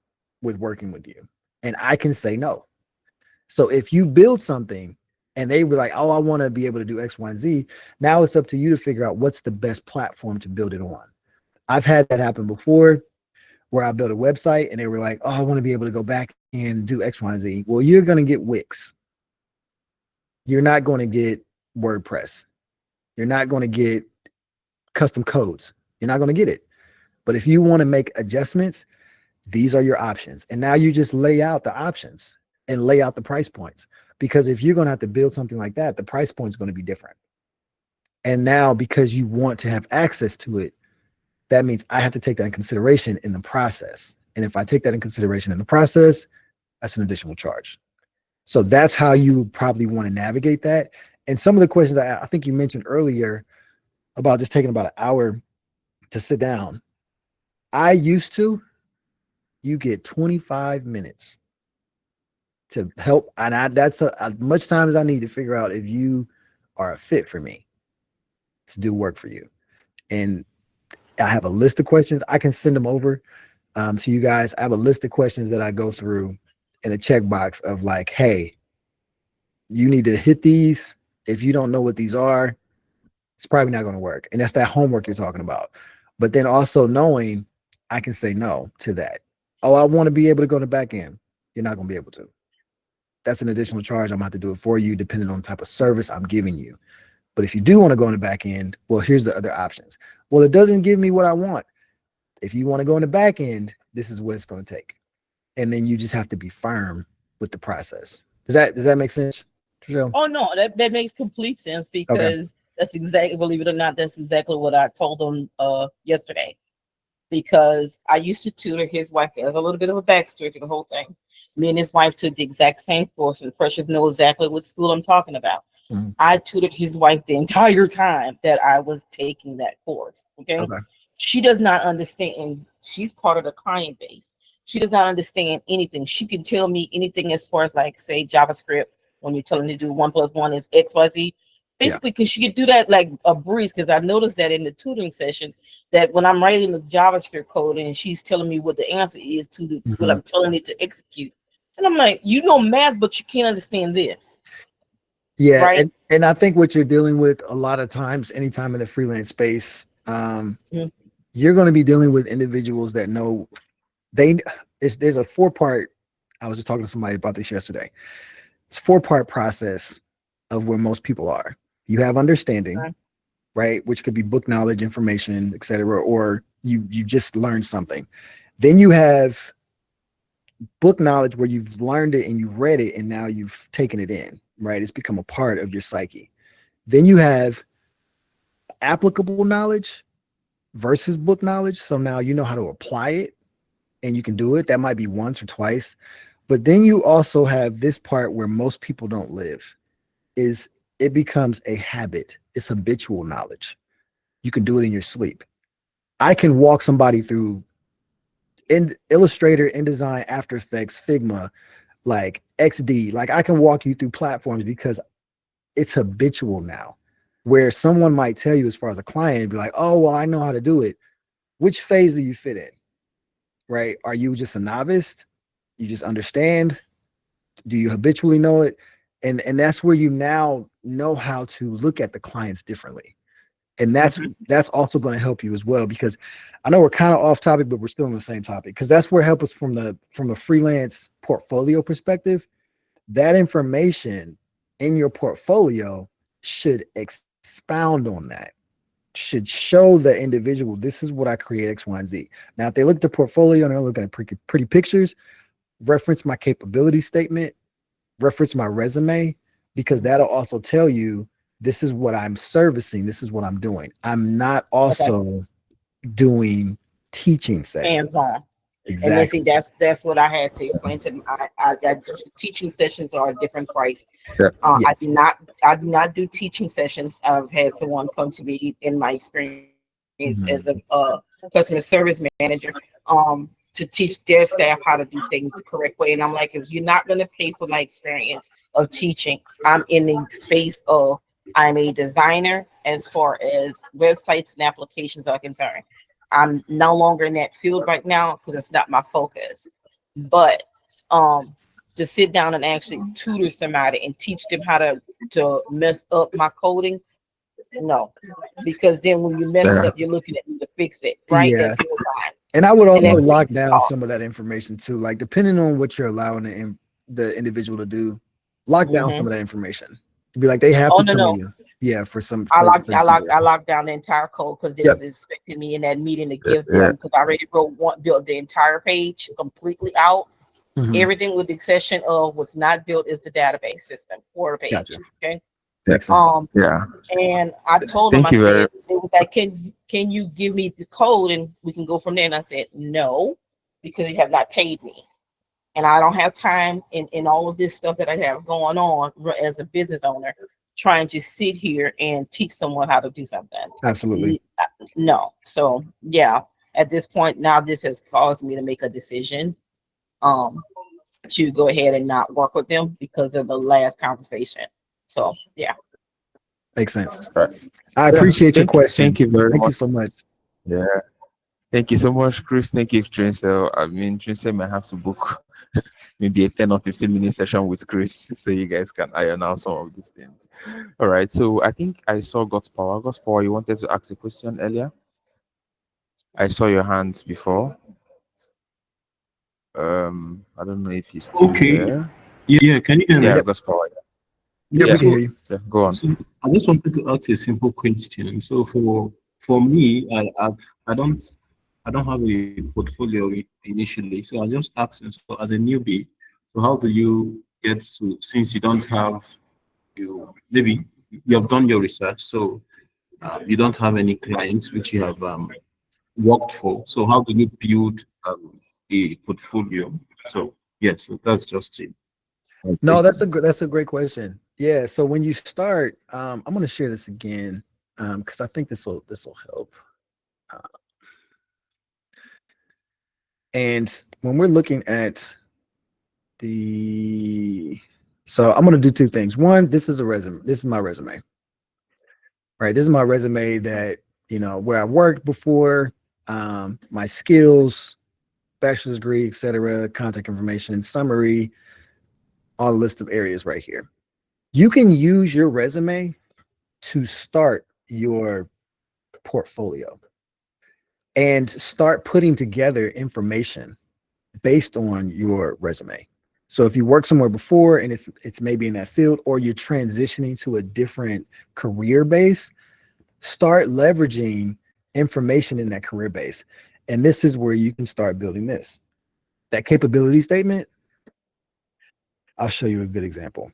with working with you, and I can say no. So if you build something and they were like, oh, I want to be able to do X, Y, and Z, now it's up to you to figure out what's the best platform to build it on. I've had that happen before where I built a website and they were like, oh, I want to be able to go back and do X, Y, and Z. Well, you're going to get Wix. You're not going to get WordPress. You're not going to get custom codes. You're not going to get it. But if you want to make adjustments, these are your options. And now you just lay out the options and lay out the price points. Because if you're going to have to build something like that, the price point is going to be different. And now because you want to have access to it, that means I have to take that in consideration in the process. And if I take that in consideration in the process, that's an additional charge. So that's how you probably want to navigate that. And some of the questions I think you mentioned earlier about just taking about an hour to sit down. I used to, you get 25 minutes to help. And that's as much time as I need to figure out if you are a fit for me to do work for you. And I have a list of questions. I can send them over to you guys. I have a list of questions that I go through in a checkbox of like, hey, you need to hit these. If you don't know what these are, it's probably not going to work. And that's that homework you're talking about. But then also knowing I can say no to that. Oh, I want to be able to go to the back end. You're not going to be able to. That's an additional charge. I'm going to have to do it for you depending on the type of service I'm giving you. But if you do want to go in the back end, well, here's the other options. Well, it doesn't give me what I want. If you want to go in the back end, this is what it's going to take. And then you just have to be firm with the process. Does that make sense, Trishelle? Oh no, that makes complete sense, because that's exactly, believe it or not, that's exactly what I told them yesterday. Because I used to tutor his wife. As a little bit of a backstory to the whole thing. Me and his wife took the exact same course, and Precious knows exactly what school I'm talking about. Mm-hmm. I tutored his wife the entire time that I was taking that course. Okay. She does not understand. She's part of the client base. She does not understand anything. She can tell me anything as far as, like, say, JavaScript, when you're telling her to do 1 + 1 is XYZ. Basically, because she could do that like a breeze. Because I noticed that in the tutoring session, that when I'm writing the JavaScript code and she's telling me what the answer is to what I'm telling it to execute. And I'm like, you know math, but you can't understand this. Yeah. Right? And I think what you're dealing with a lot of times, anytime in the freelance space, you're going to be dealing with individuals that know there's a 4-part. I was just talking to somebody about this yesterday. It's a 4-part process of where most people are. You have understanding, right? Which could be book knowledge, information, etc., or you just learned something. Then you have book knowledge where you've learned it and you've read it and now you've taken it in, right? It's become a part of your psyche. Then you have applicable knowledge versus book knowledge. So now you know how to apply it and you can do it. That might be once or twice. But then you also have this part where most people don't live, is it becomes a habit. It's habitual knowledge. You can do it in your sleep. I can walk somebody through Illustrator, InDesign, After Effects, Figma, like XD. Like I can walk you through platforms because it's habitual now. Where someone might tell you, as far as a client, be like, oh, well, I know how to do it. Which phase do you fit in? Right? Are you just a novice? You just understand? Do you habitually know it? And that's where you now know how to look at the clients differently. And that's also going to help you as well, because I know we're kind of off topic, but we're still on the same topic, because that's where it helps us from a freelance portfolio perspective. That information in your portfolio should expound on that, should show the individual, this is what I create, X, Y, and Z. Now, if they look at the portfolio and they're looking at pretty pictures, reference my capability statement, reference my resume, because that'll also tell you, this is what I'm servicing, this is what I'm doing. I'm not also doing teaching sessions. Hands-on. Exactly. And then see, that's what I had to explain to them. I teaching sessions are a different price. Yeah. I do not do teaching sessions. I've had someone come to me in my experience as a customer service manager to teach their staff how to do things the correct way. And I'm like, if you're not going to pay for my experience of teaching, I'm in the space of, I'm a designer as far as websites and applications are concerned. I'm no longer in that field right now because it's not my focus. But to sit down and actually tutor somebody and teach them how to mess up my coding, no. Because then when you mess it up, you're looking at me to fix it, right? Yeah. That's your time. And I would also that's lock down some of that information too, like depending on what you're allowing the individual to do, lock down some of that information. Be like, they have to tell you. Yeah, for some. I locked down the entire code because they was expecting me in that meeting to give them, because I already built the entire page completely out. Everything with the exception of what's not built is the database system for the page. Gotcha. Okay. Makes sense. And I told them, it was like, can you give me the code and we can go from there? And I said, no, because you have not paid me. And I don't have time in all of this stuff that I have going on as a business owner, trying to sit here and teach someone how to do something. Absolutely. No. So yeah, at this point now, this has caused me to make a decision to go ahead and not work with them because of the last conversation. So yeah. Makes sense. Right. I appreciate your question. Thank you very much. Thank you so much. Yeah. Thank you so much, Chris. Thank you, Trinsel. I mean, Trinsel might have to book maybe a 10 or 15-minute session with Chris so you guys can iron out some of these things. All right. So I think I saw God's Power. God's Power, you wanted to ask a question earlier? I saw your hands before. I don't know if he's still there. Yeah, can you hear me? Yeah, God's Power. Yeah, we can hear you. Yeah, go on. So I just wanted to ask a simple question. So for me, I don't have a portfolio initially. So I just asking, so as a newbie, so how do you get to, since you don't have, maybe you have done your research, so you don't have any clients which you have worked for. So how do you build a portfolio? So yes, so that's just it. No, that's a great question. Yeah. So when you start, I'm going to share this again because I think this will help. And when we're looking at so I'm going to do two things. One, this is a resume. This is my resume. Right. This is my resume that, where I worked before, my skills, bachelor's degree, etc., contact information, summary, all a list of areas right here. You can use your resume to start your portfolio and start putting together information based on your resume. So if you worked somewhere before and it's maybe in that field, or you're transitioning to a different career base, start leveraging information in that career base. And this is where you can start building this. That capability statement, I'll show you a good example.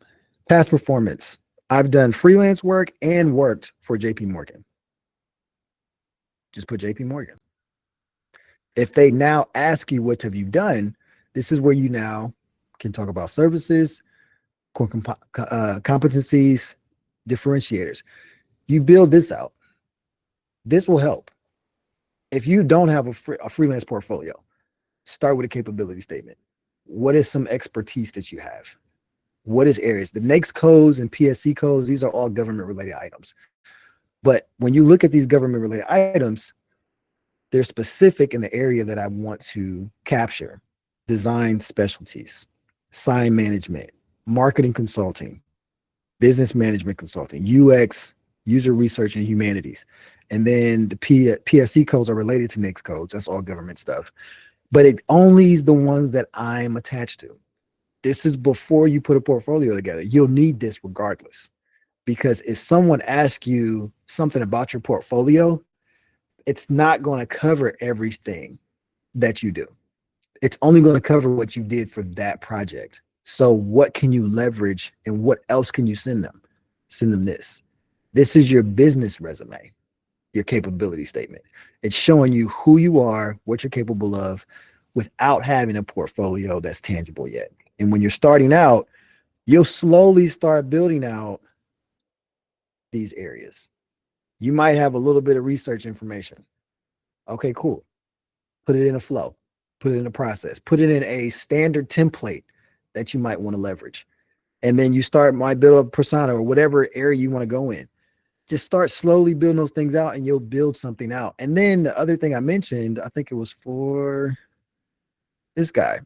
Past performance. I've done freelance work and worked for JP Morgan. Just put JP Morgan. If they now ask you, what have you done? This is where you now can talk about services, core competencies, differentiators. You build this out. This will help. If you don't have a freelance portfolio, start with a capability statement. What is some expertise that you have? What is areas? The NAICS codes and PSC codes, these are all government-related items. But when you look at these government-related items, they're specific in the area that I want to capture. Design specialties, sign management, marketing consulting, business management consulting, UX, user research, and humanities. And then the PSC codes are related to NICS codes. That's all government stuff. But it only is the ones that I'm attached to. This is before you put a portfolio together. You'll need this regardless. Because if someone asks you something about your portfolio, it's not going to cover everything that you do. It's only going to cover what you did for that project. So what can you leverage and what else can you send them? Send them this. This is your business resume, your capability statement. It's showing you who you are, what you're capable of without having a portfolio that's tangible yet. And when you're starting out, you'll slowly start building out these areas. You might have a little bit of research information. Okay, cool. Put it in a flow, put it in a process, put it in a standard template that you might want to leverage. And then you might build a persona or whatever area you want to go in. Just start slowly building those things out and you'll build something out. And then the other thing I mentioned, I think it was for this guy,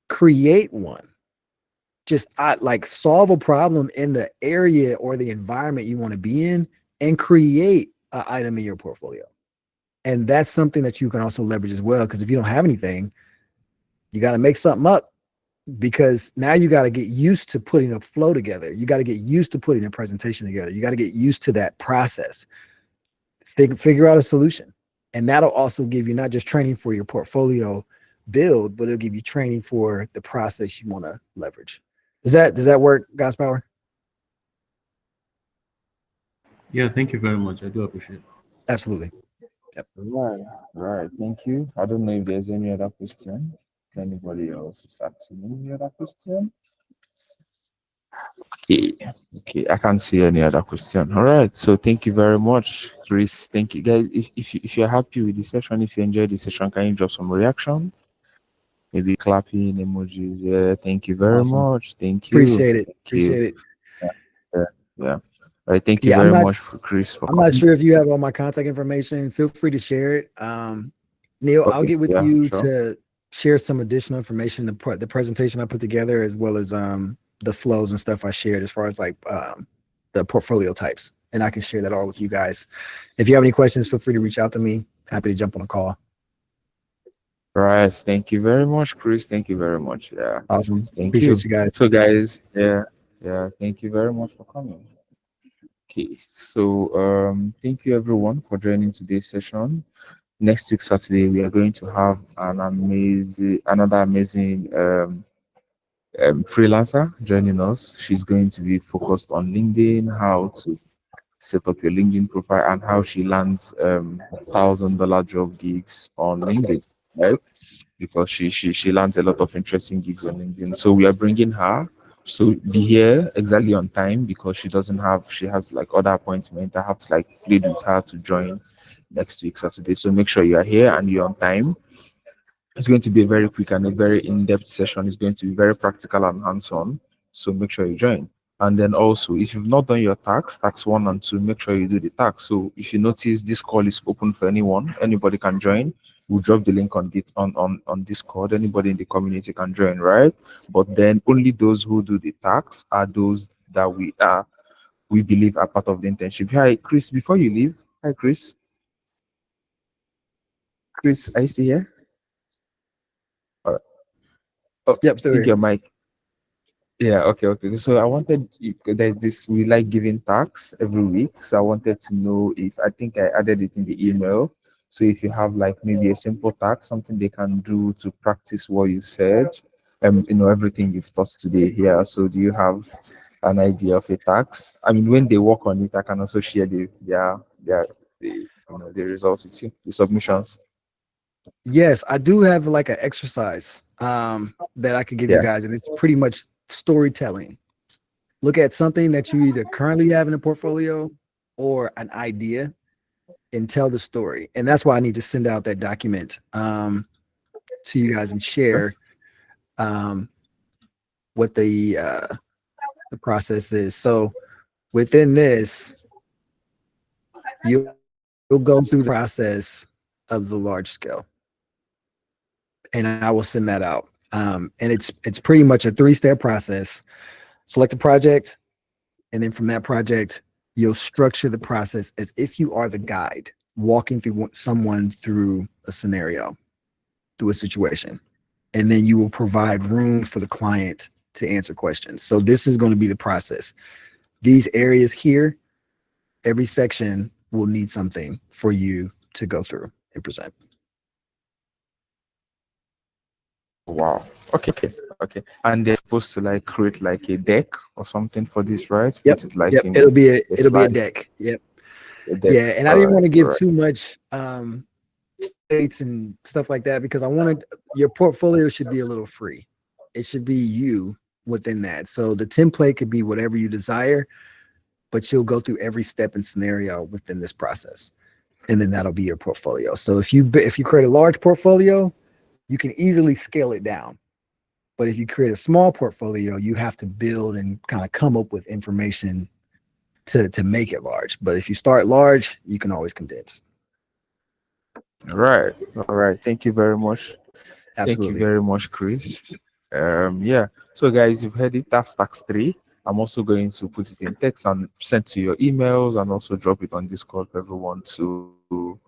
create one. Just like solve a problem in the area or the environment you want to be in and create an item in your portfolio. And that's something that you can also leverage as well. Because if you don't have anything, you got to make something up, because now you got to get used to putting a flow together. You got to get used to putting a presentation together. You got to get used to that process. Figure out a solution. And that'll also give you not just training for your portfolio build, but it'll give you training for the process you want to leverage. Does that work, God's power? Yeah, thank you very much. I do appreciate it. Absolutely. Yep. Right. Thank you. I don't know if there's any other question. Anybody else is asking any other question? Okay. I can't see any other question. All right. So thank you very much, Chris. Thank you, guys. If you're happy with the session, if you enjoyed the session, can you drop some reaction? Maybe clapping emojis. Yeah. Thank you very Awesome. much. Thank you. Appreciate it. Thank you. Appreciate it. Yeah. All right. Thank you Yeah, very much, Chris, for I'm not coming. sure if you have all my contact information. Feel free to share it. Neil, I'll Okay, get with yeah, you sure. to share some additional information, the presentation I put together, as well as the flows and stuff I shared as far as like the portfolio types. And I can share that all with you guys. If you have any questions, feel free to reach out to me. Happy to jump on a call. Right. Thank you very much, Chris. Thank you very much. Yeah. Awesome. Thank Appreciate you. you guys. So, guys, yeah. Thank you very much for coming. Okay. So, thank you everyone for joining today's session. Next week Saturday, we are going to have another amazing freelancer joining us. She's going to be focused on LinkedIn, how to set up your LinkedIn profile, and how she lands $1,000 job gigs on LinkedIn, right? Because she lands a lot of interesting gigs on LinkedIn. So we are bringing her. So be here exactly on time, because she has like other appointment. I have to like plead with her to join next week Saturday. So make sure you are here and you're on time. It's going to be a very quick and a very in-depth session. It's going to be very practical and hands-on. So make sure you join. And then also, if you've not done your tax 1 and 2, make sure you do the tax. So if you notice this call is open for anyone, anybody can join. We'll drop the link on Discord. Anybody in the community can join, right? But then only those who do the tax are those that we believe are part of the internship. Hi, Chris, before you leave. Hi, Chris. Chris, are you still here? Oh, Yep. I So think your mic. Yeah, okay. So there's this, we like giving tax every week. So I wanted to know if, I think I added it in the email. So if you have like maybe a simple tax, something they can do to practice what you said, everything you've taught today here. So do you have an idea of a tax? I mean, when they work on it, I can also share the results with you, the submissions. yes, I do have like an exercise that I could give you Yeah. guys, and it's pretty much storytelling. Look at something that you either currently have in a portfolio or an idea and tell the story. And that's why I need to send out that document to you guys and share what the process is. So within this, you'll go through the process of the large scale, and I will send that out. And it's pretty much a 3-step process. Select a project, And then from that project, you'll structure the process as if you are the guide walking through someone through a scenario, through a situation. And then you will provide room for the client to answer questions. So this is going to be the process. These areas here, every section will need something for you to go through and present. Wow. Okay. And they're supposed to like create like a deck or something for this, right? Yep. Put it like Yep. in It'll be a slide, deck. Yep. a deck. Yeah. And I All didn't right, want to all give right. too much dates and stuff like that because I wanted your portfolio should be a little free. It should be you within that. So the template could be whatever you desire, but you'll go through every step and scenario within this process. And then that'll be your portfolio. So if you create a large portfolio, you can easily scale it down. But if you create a small portfolio, you have to build and kind of come up with information to make it large. But if you start large, you can always condense. All right. Thank you very much. Thank you Absolutely. very much, Chris. Yeah. So, guys, you've heard it. That's tax 3. I'm also going to put it in text and send to your emails, and also drop it on Discord for everyone to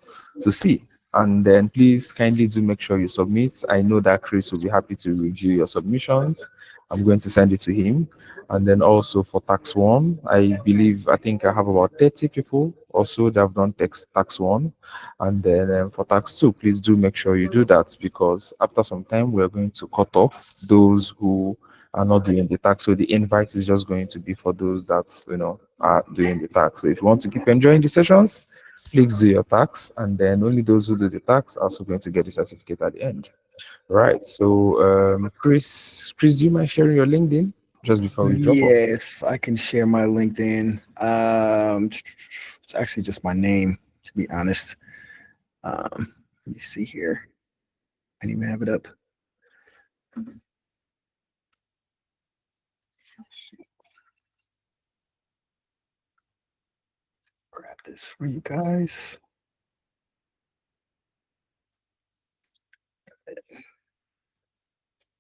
see. And then please kindly do make sure you submit. I know that Chris will be happy to review your submissions. I'm going to send it to him. And then also for tax 1, I think I have about 30 people also that have done tax 1. And then for tax 2, please do make sure you do that, because after some time we're going to cut off those who are not doing the tax. So the invite is just going to be for those that are doing the tax. So if you want to keep enjoying the sessions, please do your tax, and then only those who do the tax are also going to get the certificate at the end. Right. So Chris, do you mind sharing your LinkedIn just before we drop off? Yes, I can share my LinkedIn. It's actually just my name, to be honest. Let me see here. I didn't even have it up. Grab this for you guys.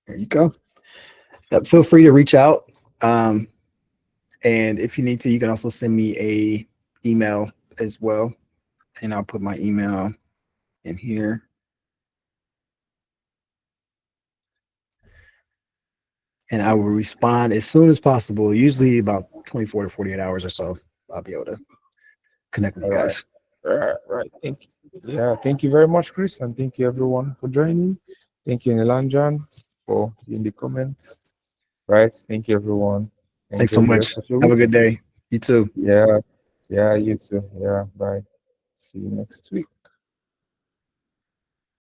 There you go. Feel free to reach out. And if you need to, you can also send me a email as well. And I'll put my email in here. And I will respond as soon as possible, usually about 24 to 48 hours or so. I'll be able to connect with you guys. Right. Thank you very much, Chris, and thank you everyone for joining. Thank you, Nilanjan, for in the comments. Right. Thank you, everyone. Thanks so Enjoy the much. rest of your Have a week. good day. You too. Yeah, you too. Yeah, bye. See you next week.